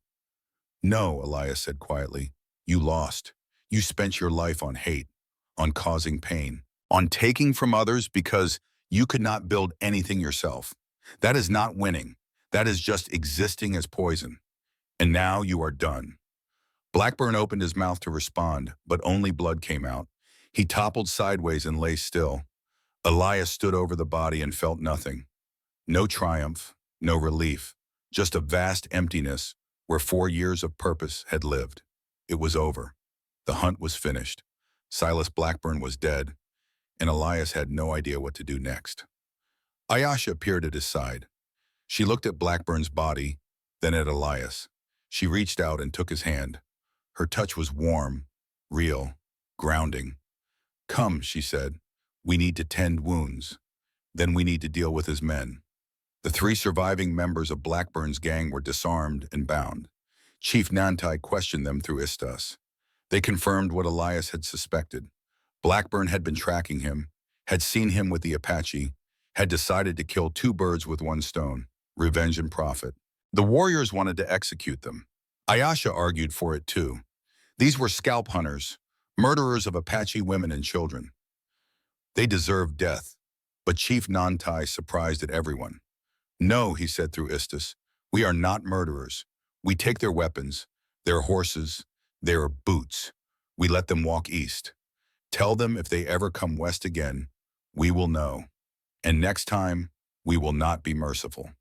"No," Elias said quietly. "You lost. You spent your life on hate, on causing pain. on taking from others because you could not build anything yourself. That is not winning. That is just existing as poison. And now you are done. Blackburn opened his mouth to respond, but only blood came out. He toppled sideways and lay still. Elias stood over the body and felt nothing. No triumph, no relief, just a vast emptiness where 4 years of purpose had lived. It was over. The hunt was finished. Silas Blackburn was dead, and Elias had no idea what to do next. Ayesha appeared at his side. She looked at Blackburn's body, then at Elias. She reached out and took his hand. Her touch was warm, real, grounding. "Come," she said. "We need to tend wounds. Then we need to deal with his men." The 3 surviving members of Blackburn's gang were disarmed and bound. Chief Nantai questioned them through Istas. They confirmed what Elias had suspected. Blackburn had been tracking him, had seen him with the Apache, had decided to kill 2 birds with 1 stone, revenge and profit. The warriors wanted to execute them. Ayesha argued for it too. These were scalp hunters, murderers of Apache women and children. They deserved death, but Chief Nantai surprised at everyone. "No," he said through Istas, "we are not murderers. We take their weapons, their horses, their boots. We let them walk east. Tell them if they ever come west again, we will know. And next time, we will not be merciful."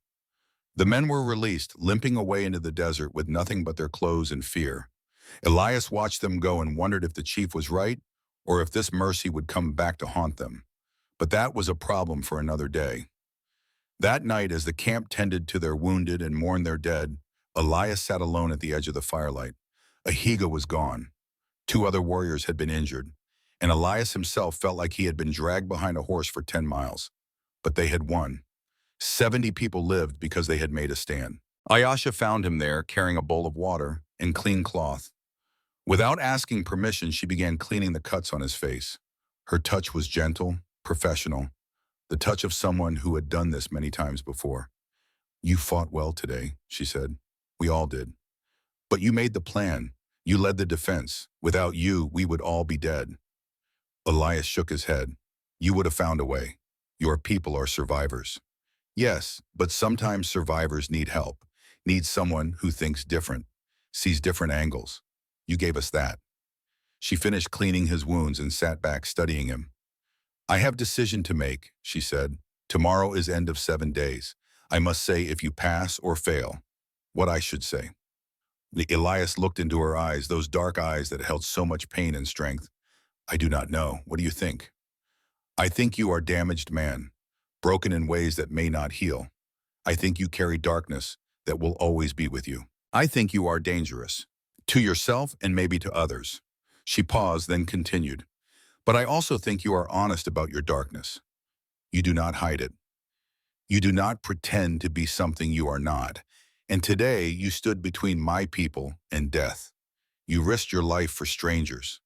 The men were released, limping away into the desert with nothing but their clothes and fear. Elias watched them go and wondered if the chief was right or if this mercy would come back to haunt them. But that was a problem for another day. That night, as the camp tended to their wounded and mourned their dead, Elias sat alone at the edge of the firelight. Ahiga was gone. 2 other warriors had been injured, and Elias himself felt like he had been dragged behind a horse for 10 miles. But they had won. 70 people lived because they had made a stand. Ayesha found him there, carrying a bowl of water and clean cloth. Without asking permission, she began cleaning the cuts on his face. Her touch was gentle, professional, the touch of someone who had done this many times before. "You fought well today," she said. "We all did. But you made the plan. You led the defense. Without you, we would all be dead." Elias shook his head. "You would have found a way. Your people are survivors." "Yes, but sometimes survivors need help, need someone who thinks different, sees different angles. You gave us that." She finished cleaning his wounds and sat back studying him. "I have decision to make," she said. "Tomorrow is end of 7 days. I must say if you pass or fail, what I should say." Elias looked into her eyes, those dark eyes that held so much pain and strength. "I do not know. What do you think?" "I think you are damaged man, broken in ways that may not heal. I think you carry darkness that will always be with you. I think you are dangerous, to yourself and maybe to others." She paused, then continued. "But I also think you are honest about your darkness. You do not hide it. You do not pretend to be something you are not. And today you stood between my people and death. You risked your life for strangers,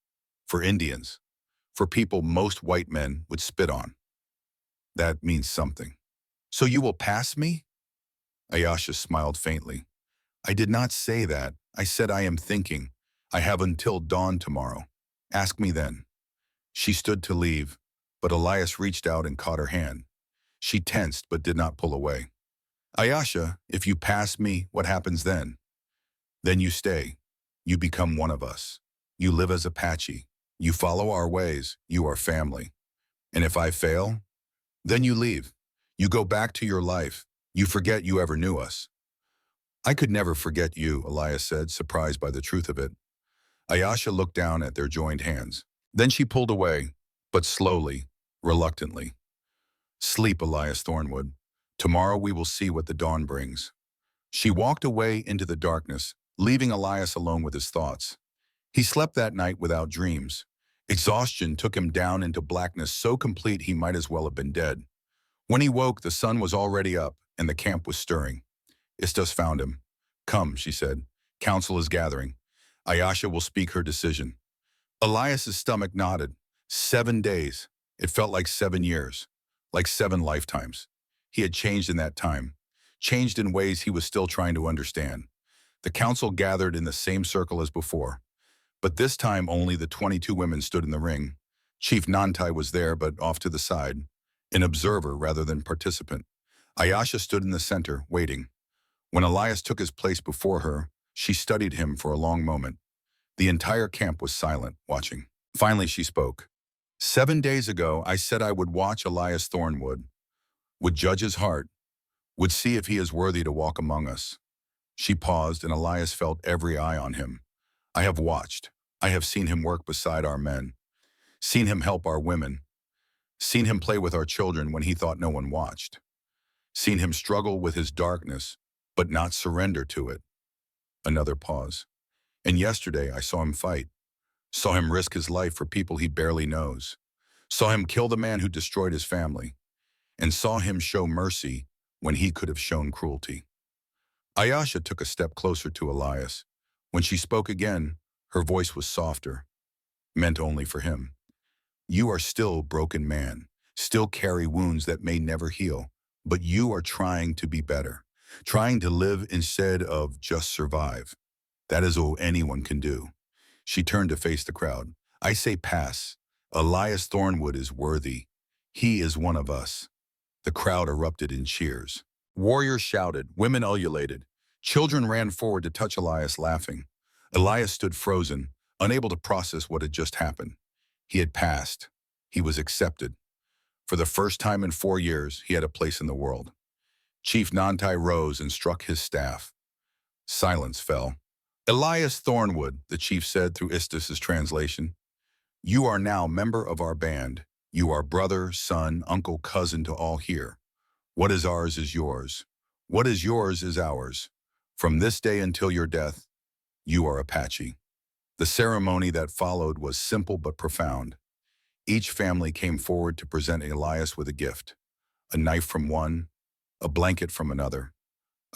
for Indians, for people most white men would spit on. That means something. So you will pass me?" Ayesha smiled faintly. "I did not say that. I said I am thinking. I have until dawn tomorrow. Ask me then." She stood to leave, but Elias reached out and caught her hand. She tensed but did not pull away. "Ayesha, if you pass me, what happens then?" "Then you stay. You become one of us. You live as Apache. You follow our ways. You are family. And if I fail, then you leave. You go back to your life. You forget you ever knew us." "I could never forget you," Elias said, surprised by the truth of it. Ayesha looked down at their joined hands. Then she pulled away, but slowly, reluctantly. "Sleep, Elias Thornwood. Tomorrow we will see what the dawn brings." She walked away into the darkness, leaving Elias alone with his thoughts. He slept that night without dreams. Exhaustion took him down into blackness so complete he might as well have been dead. When he woke, the sun was already up, and the camp was stirring. Istas found him. "Come," she said. "Council is gathering. Ayesha will speak her decision." Elias's stomach nodded. 7 days. It felt like 7 years, like 7 lifetimes. He had changed in that time, changed in ways he was still trying to understand. The council gathered in the same circle as before, but this time only the 22 women stood in the ring. Chief Nantai was there, but off to the side, an observer rather than participant. Ayasha stood in the center, waiting. When Elias took his place before her, she studied him for a long moment. The entire camp was silent, watching. Finally, she spoke. 7 days ago, I said I would watch Elias Thornwood, would judge his heart, would see if he is worthy to walk among us. She paused, and Elias felt every eye on him. I have watched. I have seen him work beside our men, seen him help our women, seen him play with our children when he thought no one watched, seen him struggle with his darkness, but not surrender to it. Another pause. And yesterday I saw him fight, saw him risk his life for people he barely knows, saw him kill the man who destroyed his family, and saw him show mercy when he could have shown cruelty. Ayasha took a step closer to Elias. When she spoke again, her voice was softer, meant only for him. You are still a broken man, still carry wounds that may never heal, but you are trying to be better, trying to live instead of just survive. That is all anyone can do. She turned to face the crowd. I say pass. Elias Thornwood is worthy. He is one of us. The crowd erupted in cheers. Warriors shouted, women ululated. Children ran forward to touch Elias, laughing. Elias stood frozen, unable to process what had just happened. He had passed. He was accepted. For the first time in 4 years, he had a place in the world. Chief Nantai rose and struck his staff. Silence fell. Elias Thornwood, the chief said through Istus's translation, you are now member of our band. You are brother, son, uncle, cousin to all here. What is ours is yours. What is yours is ours. From this day until your death, you are Apache. The ceremony that followed was simple but profound. Each family came forward to present Elias with a gift. A knife from one, a blanket from another,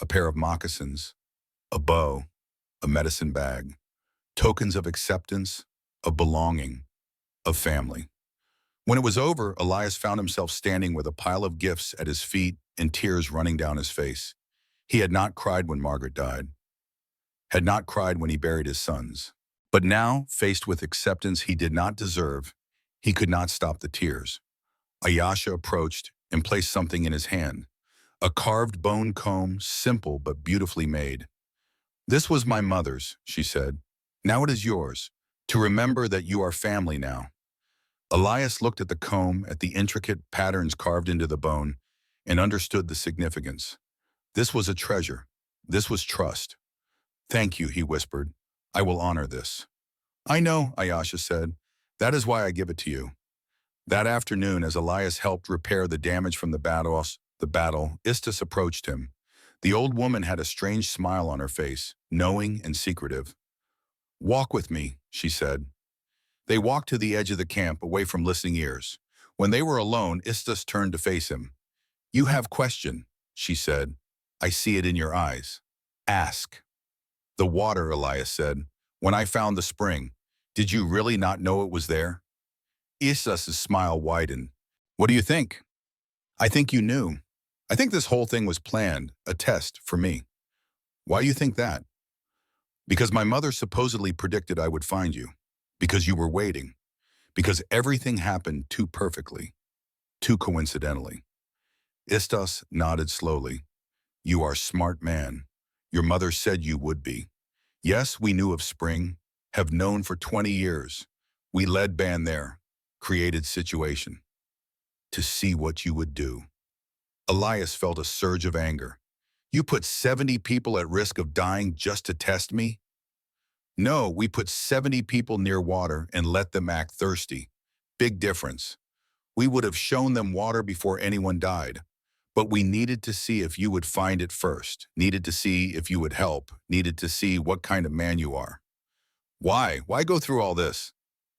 a pair of moccasins, a bow, a medicine bag, tokens of acceptance, of belonging, of family. When it was over, Elias found himself standing with a pile of gifts at his feet and tears running down his face. He had not cried when Margaret died, had not cried when he buried his sons. But now, faced with acceptance he did not deserve, he could not stop the tears. Ayasha approached and placed something in his hand, a carved bone comb, simple but beautifully made. This was my mother's, she said. Now it is yours, to remember that you are family now. Elias looked at the comb, at the intricate patterns carved into the bone, and understood the significance. This was a treasure. This was trust. Thank you, he whispered. I will honor this. I know, Ayasha said. That is why I give it to you. That afternoon, as Elias helped repair the damage from the battle, Istus approached him. The old woman had a strange smile on her face, knowing and secretive. Walk with me, she said. They walked to the edge of the camp, away from listening ears. When they were alone, Istus turned to face him. You have question, she said. I see it in your eyes. Ask. The water, Elias said. When I found the spring, did you really not know it was there? Istus's smile widened. What do you think? I think you knew. I think this whole thing was planned, a test for me. Why do you think that? Because my mother supposedly predicted I would find you. Because you were waiting. Because everything happened too perfectly. Too coincidentally. Istus nodded slowly. You are a smart man. Your mother said you would be. Yes, we knew of spring, have known for 20 years. We led band there, created situation. To see what you would do. Elias felt a surge of anger. You put 70 people at risk of dying just to test me? No, we put 70 people near water and let them act thirsty. Big difference. We would have shown them water before anyone died. But we needed to see if you would find it first, needed to see if you would help, needed to see what kind of man you are. Why? Why go through all this?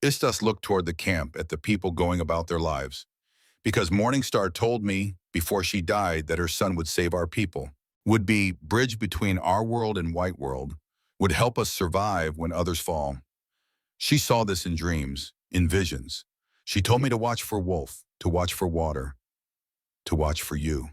Istus looked toward the camp at the people going about their lives. Because Morningstar told me before she died that her son would save our people, would be bridge between our world and white world, would help us survive when others fall. She saw this in dreams, in visions. She told me to watch for wolf, to watch for water, to watch for you.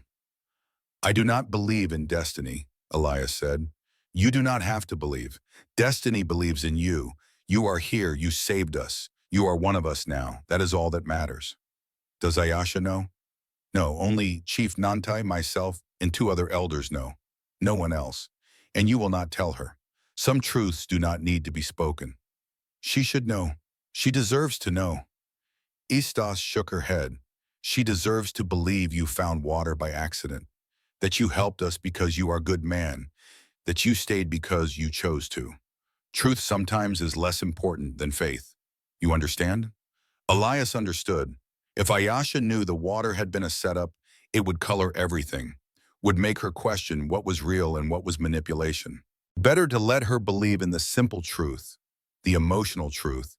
I do not believe in destiny, Elias said. You do not have to believe. Destiny believes in you. You are here. You saved us. You are one of us now. That is all that matters. Does Ayasha know? No, only Chief Nantai, myself, and two other elders know. No one else. And you will not tell her. Some truths do not need to be spoken. She should know. She deserves to know. Istas shook her head. She deserves to believe you found water by accident, that you helped us because you are a good man, that you stayed because you chose to. Truth sometimes is less important than faith. You understand? Elias understood. If Ayasha knew the water had been a setup, it would color everything, would make her question what was real and what was manipulation. Better to let her believe in the simple truth, the emotional truth,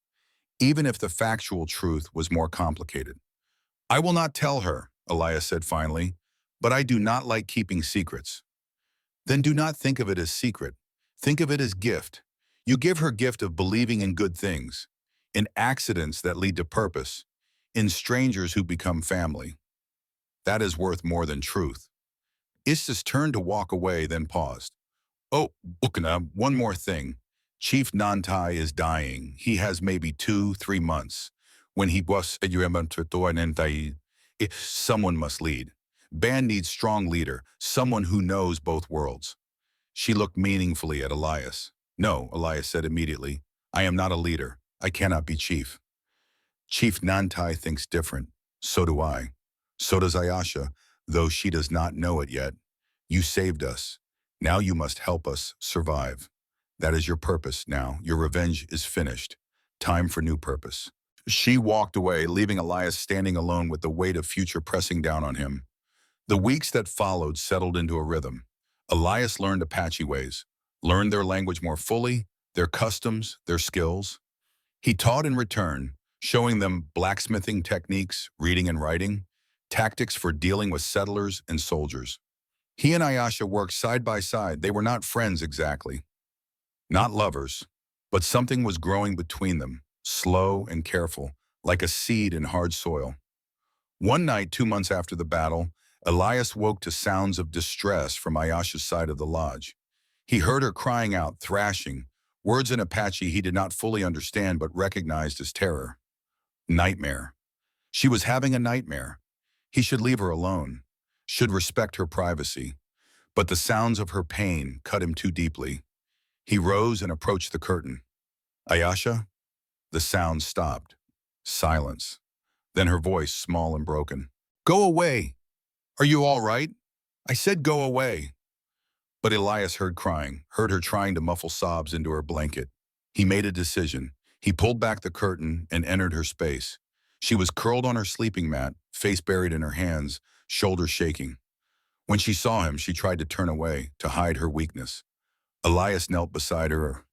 even if the factual truth was more complicated. I will not tell her, Elias said finally, but I do not like keeping secrets. Then do not think of it as secret. Think of it as gift. You give her gift of believing in good things, in accidents that lead to purpose, in strangers who become family. That is worth more than truth. Istis turned to walk away, then paused. Oh, Bukana, one more thing. Chief Nantai is dying. He has maybe 2, 3 months. When he was at Nantai, someone must lead. Band needs strong leader, someone who knows both worlds. She looked meaningfully at Elias. No, Elias said immediately. I am not a leader. I cannot be chief. Chief Nantai thinks different. So do I. So does Ayasha, though she does not know it yet. You saved us. Now you must help us survive. That is your purpose now. Your revenge is finished. Time for new purpose. She walked away, leaving Elias standing alone with the weight of future pressing down on him. The weeks that followed settled into a rhythm. Elias learned Apache ways, learned their language more fully, their customs, their skills. He taught in return, showing them blacksmithing techniques, reading and writing, tactics for dealing with settlers and soldiers. He and Ayasha worked side by side. They were not friends exactly, not lovers, but something was growing between them, slow and careful, like a seed in hard soil. One night, 2 months after the battle, Elias woke to sounds of distress from Ayasha's side of the lodge. He heard her crying out, thrashing, words in Apache he did not fully understand but recognized as terror. Nightmare. She was having a nightmare. He should leave her alone, should respect her privacy. But the sounds of her pain cut him too deeply. He rose and approached the curtain. Ayasha? The sound stopped. Silence. Then her voice, small and broken. Go away! Are you all right? I said go away. But Elias heard crying, heard her trying to muffle sobs into her blanket. He made a decision. He pulled back the curtain and entered her space. She was curled on her sleeping mat, face buried in her hands, shoulders shaking. When she saw him, she tried to turn away, to hide her weakness. Elias knelt beside her.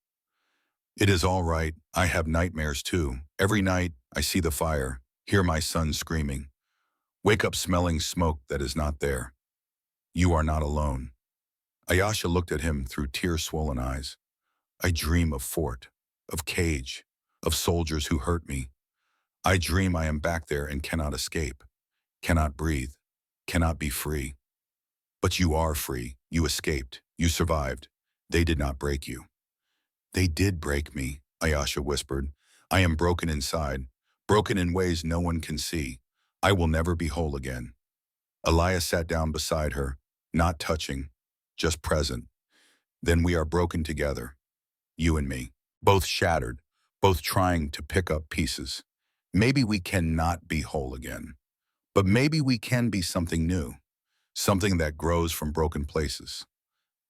It is all right. I have nightmares too. Every night, I see the fire, hear my son screaming. Wake up smelling smoke that is not there. You are not alone. Ayasha looked at him through tear-swollen eyes. I dream of fort, of cage, of soldiers who hurt me. I dream I am back there and cannot escape, cannot breathe, cannot be free. But you are free. You escaped. You survived. They did not break you. They did break me, Ayasha whispered. I am broken inside, broken in ways no one can see. I will never be whole again. Elias sat down beside her, not touching, just present. Then we are broken together, you and me, both shattered, both trying to pick up pieces. Maybe we cannot be whole again, but maybe we can be something new, something that grows from broken places.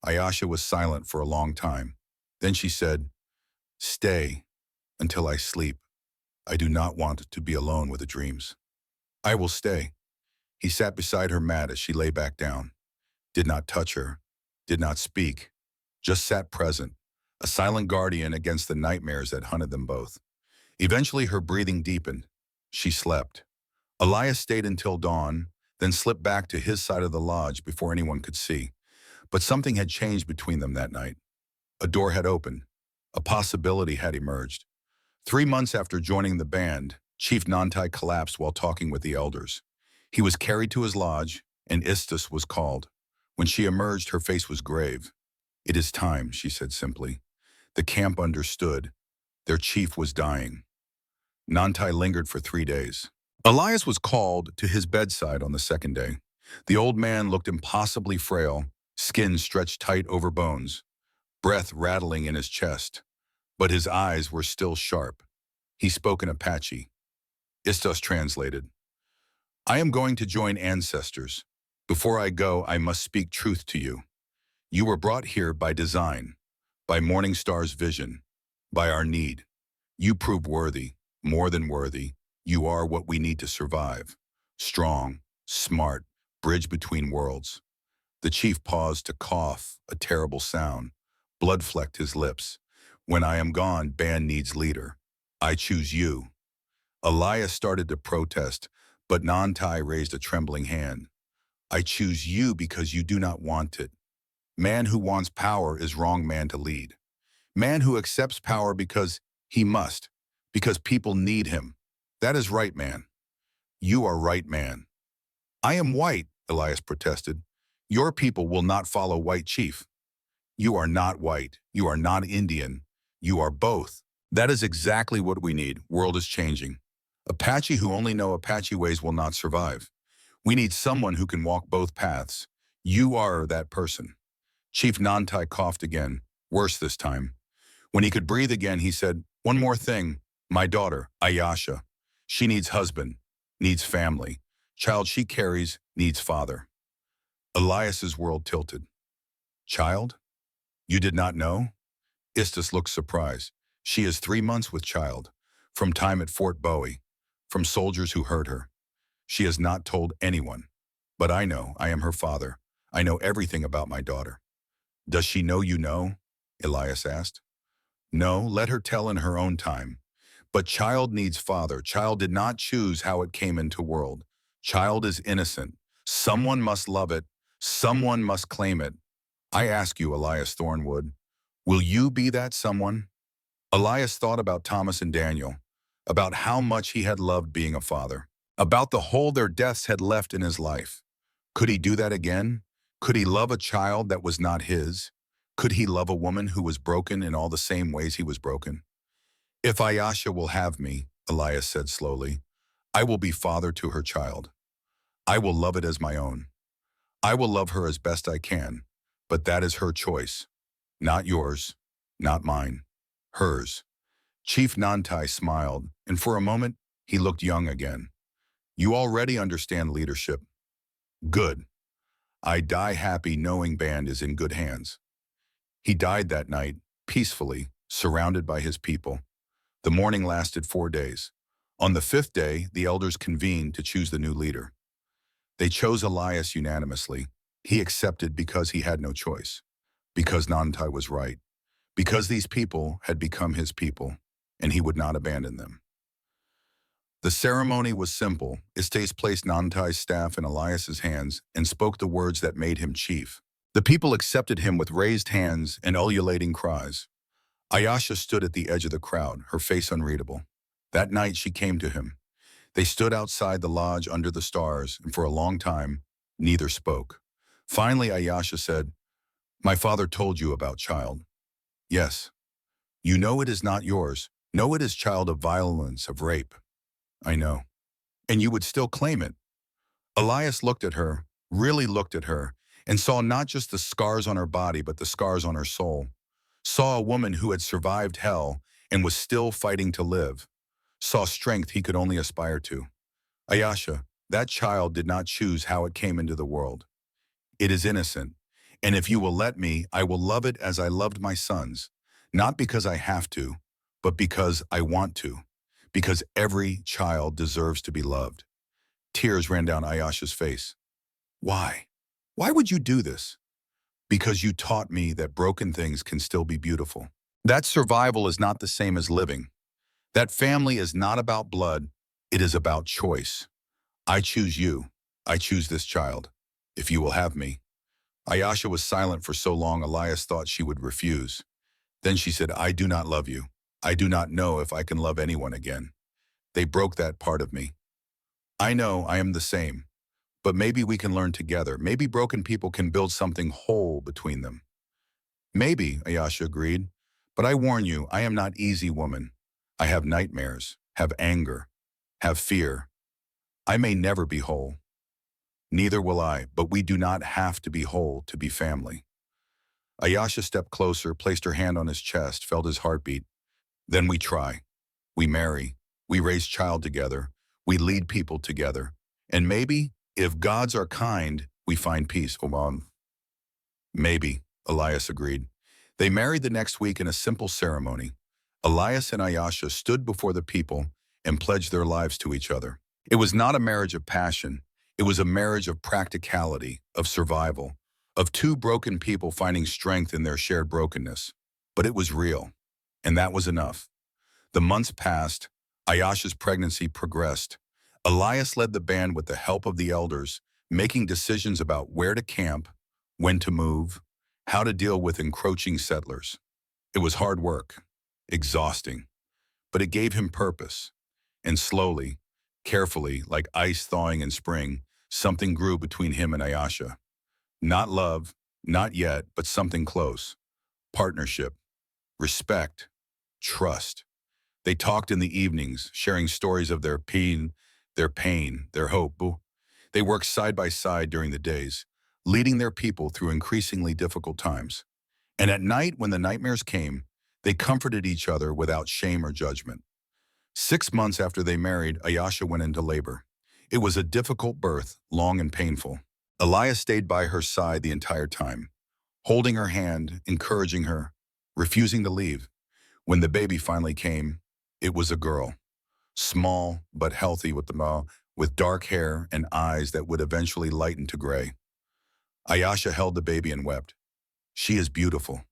Ayasha was silent for a long time. Then she said, stay until I sleep. I do not want to be alone with the dreams. I will stay. He sat beside her mat as she lay back down, did not touch her, did not speak, just sat present, a silent guardian against the nightmares that hunted them both. Eventually her breathing deepened. She slept. Elias stayed until dawn, then slipped back to his side of the lodge before anyone could see. But something had changed between them that night. A door had opened. A possibility had emerged. 3 months after joining the band, Chief Nantai collapsed while talking with the elders. He was carried to his lodge, and Istis was called. When she emerged, her face was grave. It is time, she said simply. The camp understood. Their chief was dying. Nantai lingered for 3 days. Elias was called to his bedside on the second day. The old man looked impossibly frail, skin stretched tight over bones, breath rattling in his chest, but his eyes were still sharp. He spoke in Apache. Istos translated. I am going to join ancestors. Before I go, I must speak truth to you. You were brought here by design, by Morningstar's vision, by our need. You prove worthy, more than worthy. You are what we need to survive. Strong, smart, bridge between worlds. The chief paused to cough, a terrible sound. Blood flecked his lips. When I am gone, band needs leader. I choose you. Elias started to protest, but Nantai raised a trembling hand. I choose you because you do not want it. Man who wants power is wrong man to lead. Man who accepts power because he must, because people need him. That is right, man. You are right, man. I am white, Elias protested. Your people will not follow white chief. You are not white. You are not Indian. You are both. That is exactly what we need. World is changing. Apache who only know Apache ways will not survive. We need someone who can walk both paths. You are that person. Chief Nantai coughed again, worse this time. When he could breathe again, he said, one more thing. My daughter, Ayasha. She needs husband, needs family. Child she carries needs father. Elias's world tilted. Child? You did not know? Istis looked surprised. She is 3 months with child, from time at Fort Bowie, from soldiers who hurt her. She has not told anyone. But I know, I am her father. I know everything about my daughter. Does she know you know? Elias asked. No, let her tell in her own time. But child needs father. Child did not choose how it came into world. Child is innocent. Someone must love it. Someone must claim it. I ask you, Elias Thornwood, will you be that someone? Elias thought about Thomas and Daniel, about how much he had loved being a father, about the hole their deaths had left in his life. Could he do that again? Could he love a child that was not his? Could he love a woman who was broken in all the same ways he was broken? If Ayasha will have me, Elias said slowly, I will be father to her child. I will love it as my own. I will love her as best I can, but that is her choice. Not yours, not mine, hers. Chief Nantai smiled, and for a moment, he looked young again. You already understand leadership. Good. I die happy knowing Band is in good hands. He died that night, peacefully, surrounded by his people. The mourning lasted 4 days. On the 5th day, the elders convened to choose the new leader. They chose Elias unanimously. He accepted because he had no choice, because Nantai was right, because these people had become his people, and he would not abandon them. The ceremony was simple. Estes placed Nantai's staff in Elias's hands and spoke the words that made him chief. The people accepted him with raised hands and ululating cries. Ayasha stood at the edge of the crowd, her face unreadable. That night she came to him. They stood outside the lodge under the stars, and for a long time, neither spoke. Finally, Ayasha said, My father told you about child. Yes. You know it is not yours. Know it is child of violence, of rape. I know. And you would still claim it. Elias looked at her, really looked at her, and saw not just the scars on her body, but the scars on her soul. Saw a woman who had survived hell and was still fighting to live. Saw strength he could only aspire to. Ayasha, that child did not choose how it came into the world. It is innocent, and if you will let me, I will love it as I loved my sons, not because I have to, but because I want to, because every child deserves to be loved. Tears ran down Ayasha's face. Why? Why would you do this? Because you taught me that broken things can still be beautiful. That survival is not the same as living. That family is not about blood, it is about choice. I choose you. I choose this child. If you will have me. Ayasha was silent for so long Elias thought she would refuse. Then she said, I do not love you. I do not know if I can love anyone again. They broke that part of me. I know I am the same, but maybe we can learn together. Maybe broken people can build something whole between them. Maybe, Ayasha agreed, but I warn you, I am not easy woman. I have nightmares. have anger, have fear. I may never be whole. Neither will I, but we do not have to be whole to be family. Ayasha stepped closer, placed her hand on his chest, felt his heartbeat. Then we try. We marry. We raise child together. We lead people together. And maybe, if gods are kind, we find peace. Maybe, Elias agreed. They married the next week in a simple ceremony. Elias and Ayasha stood before the people and pledged their lives to each other. It was not a marriage of passion. It was a marriage of practicality, of survival, of two broken people finding strength in their shared brokenness. But it was real, and that was enough. The months passed. Ayasha's pregnancy progressed. Elias led the band with the help of the elders, making decisions about where to camp, when to move, how to deal with encroaching settlers. It was hard work, exhausting, but it gave him purpose. And slowly, carefully, like ice thawing in spring, something grew between him and Ayasha. Not love, not yet, but something close. Partnership, respect, trust. They talked in the evenings, sharing stories of their pain, their hope. They worked side by side during the days, leading their people through increasingly difficult times. And at night, when the nightmares came, they comforted each other without shame or judgment. 6 months after they married, Ayasha went into labor. It was a difficult birth, long and painful. Elias stayed by her side the entire time, holding her hand, encouraging her, refusing to leave. When the baby finally came, it was a girl, small but healthy with dark hair and eyes that would eventually lighten to gray. Ayasha held the baby and wept. She is beautiful.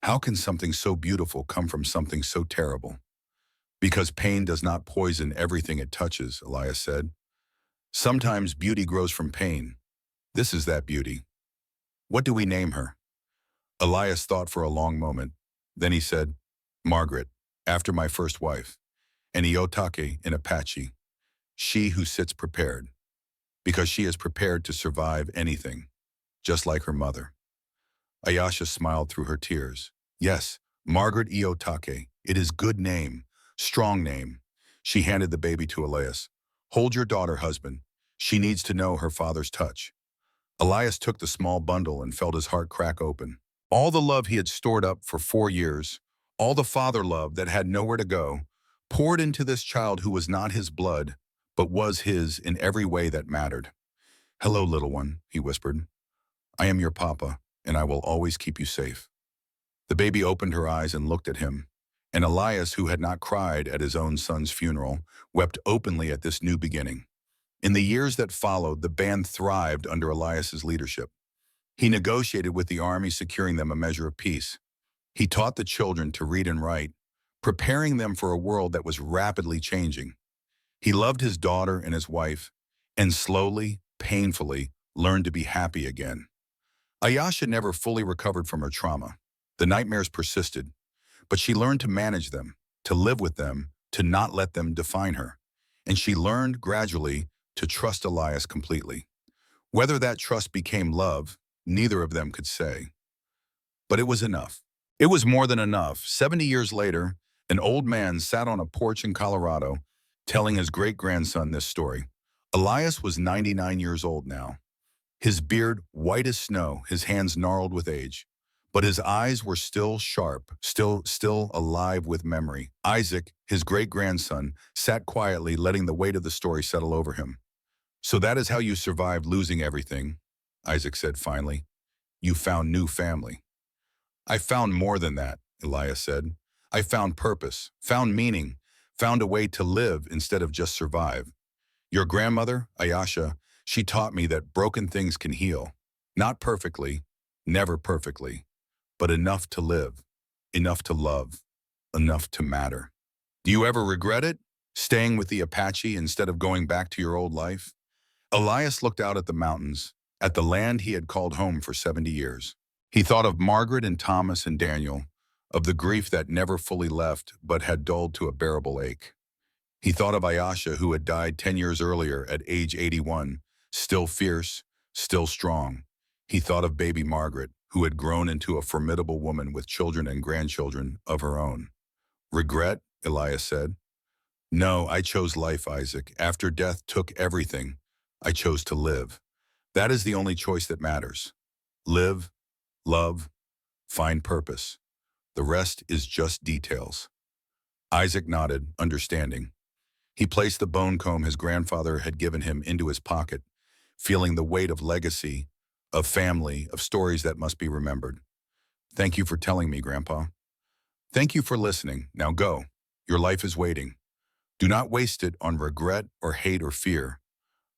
How can something so beautiful come from something so terrible? Because pain does not poison everything it touches, Elias said. Sometimes beauty grows from pain. This is that beauty. What do we name her? Elias thought for a long moment. Then he said, Margaret, after my first wife, and Iotake in Apache, she who sits prepared, because she is prepared to survive anything, just like her mother. Ayasha smiled through her tears. Yes, Margaret Iotake. It is good name, strong name. She handed the baby to Elias. Hold your daughter, husband. She needs to know her father's touch. Elias took the small bundle and felt his heart crack open. All the love he had stored up for 4 years, all the father love that had nowhere to go, poured into this child who was not his blood, but was his in every way that mattered. Hello, little one, he whispered. I am your papa, and I will always keep you safe. The baby opened her eyes and looked at him, and Elias, who had not cried at his own son's funeral, wept openly at this new beginning. In the years that followed, the band thrived under Elias's leadership. He negotiated with the army, securing them a measure of peace. He taught the children to read and write, preparing them for a world that was rapidly changing. He loved his daughter and his wife, and slowly, painfully, learned to be happy again. Ayasha never fully recovered from her trauma. The nightmares persisted, but she learned to manage them, to live with them, to not let them define her. And she learned gradually to trust Elias completely. Whether that trust became love, neither of them could say. But it was enough. It was more than enough. 70 years later, an old man sat on a porch in Colorado, telling his great-grandson this story. Elias was 99 years old now. His beard white as snow, his hands gnarled with age. But his eyes were still sharp, still alive with memory. Isaac, his great-grandson, sat quietly, letting the weight of the story settle over him. So that is how you survived losing everything, Isaac said finally. You found new family. I found more than that, Elias said. I found purpose, found meaning, found a way to live instead of just survive. Your grandmother, Ayasha, she taught me that broken things can heal. Not perfectly, never perfectly, but enough to live, enough to love, enough to matter. Do you ever regret it? Staying with the Apache instead of going back to your old life? Elias looked out at the mountains, at the land he had called home for 70 years. He thought of Margaret and Thomas and Daniel, of the grief that never fully left but had dulled to a bearable ache. He thought of Ayasha, who had died 10 years earlier at age 81, still fierce, still strong. He thought of baby Margaret, who had grown into a formidable woman with children and grandchildren of her own. Regret, Elias said. No, I chose life, Isaac. After death took everything, I chose to live. That is the only choice that matters. Live, love, find purpose. The rest is just details. Isaac nodded, understanding. He placed the bone comb his grandfather had given him into his pocket, feeling the weight of legacy, of family, of stories that must be remembered. Thank you for telling me, Grandpa. Thank you for listening. Now go. Your life is waiting. Do not waste it on regret or hate or fear.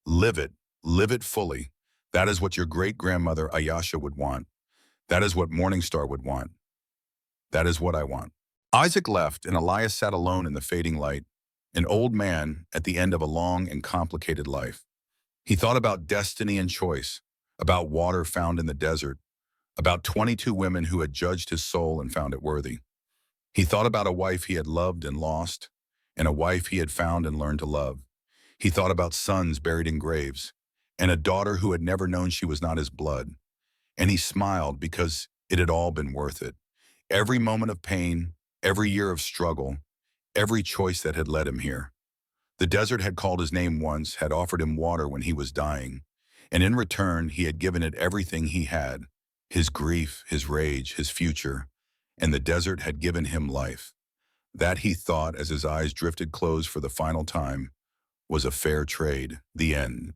Live it. Live it fully. That is what your great-grandmother Ayasha would want. That is what Morningstar would want. That is what I want. Isaac left, and Elias sat alone in the fading light, an old man at the end of a long and complicated life. He thought about destiny and choice, about water found in the desert, about 22 women who had judged his soul and found it worthy. He thought about a wife he had loved and lost, and a wife he had found and learned to love. He thought about sons buried in graves, and a daughter who had never known she was not his blood. And he smiled because it had all been worth it. Every moment of pain, every year of struggle, every choice that had led him here. The desert had called his name once, had offered him water when he was dying, and in return he had given it everything he had, his grief, his rage, his future, and the desert had given him life. That, he thought as his eyes drifted closed for the final time, was a fair trade. The end.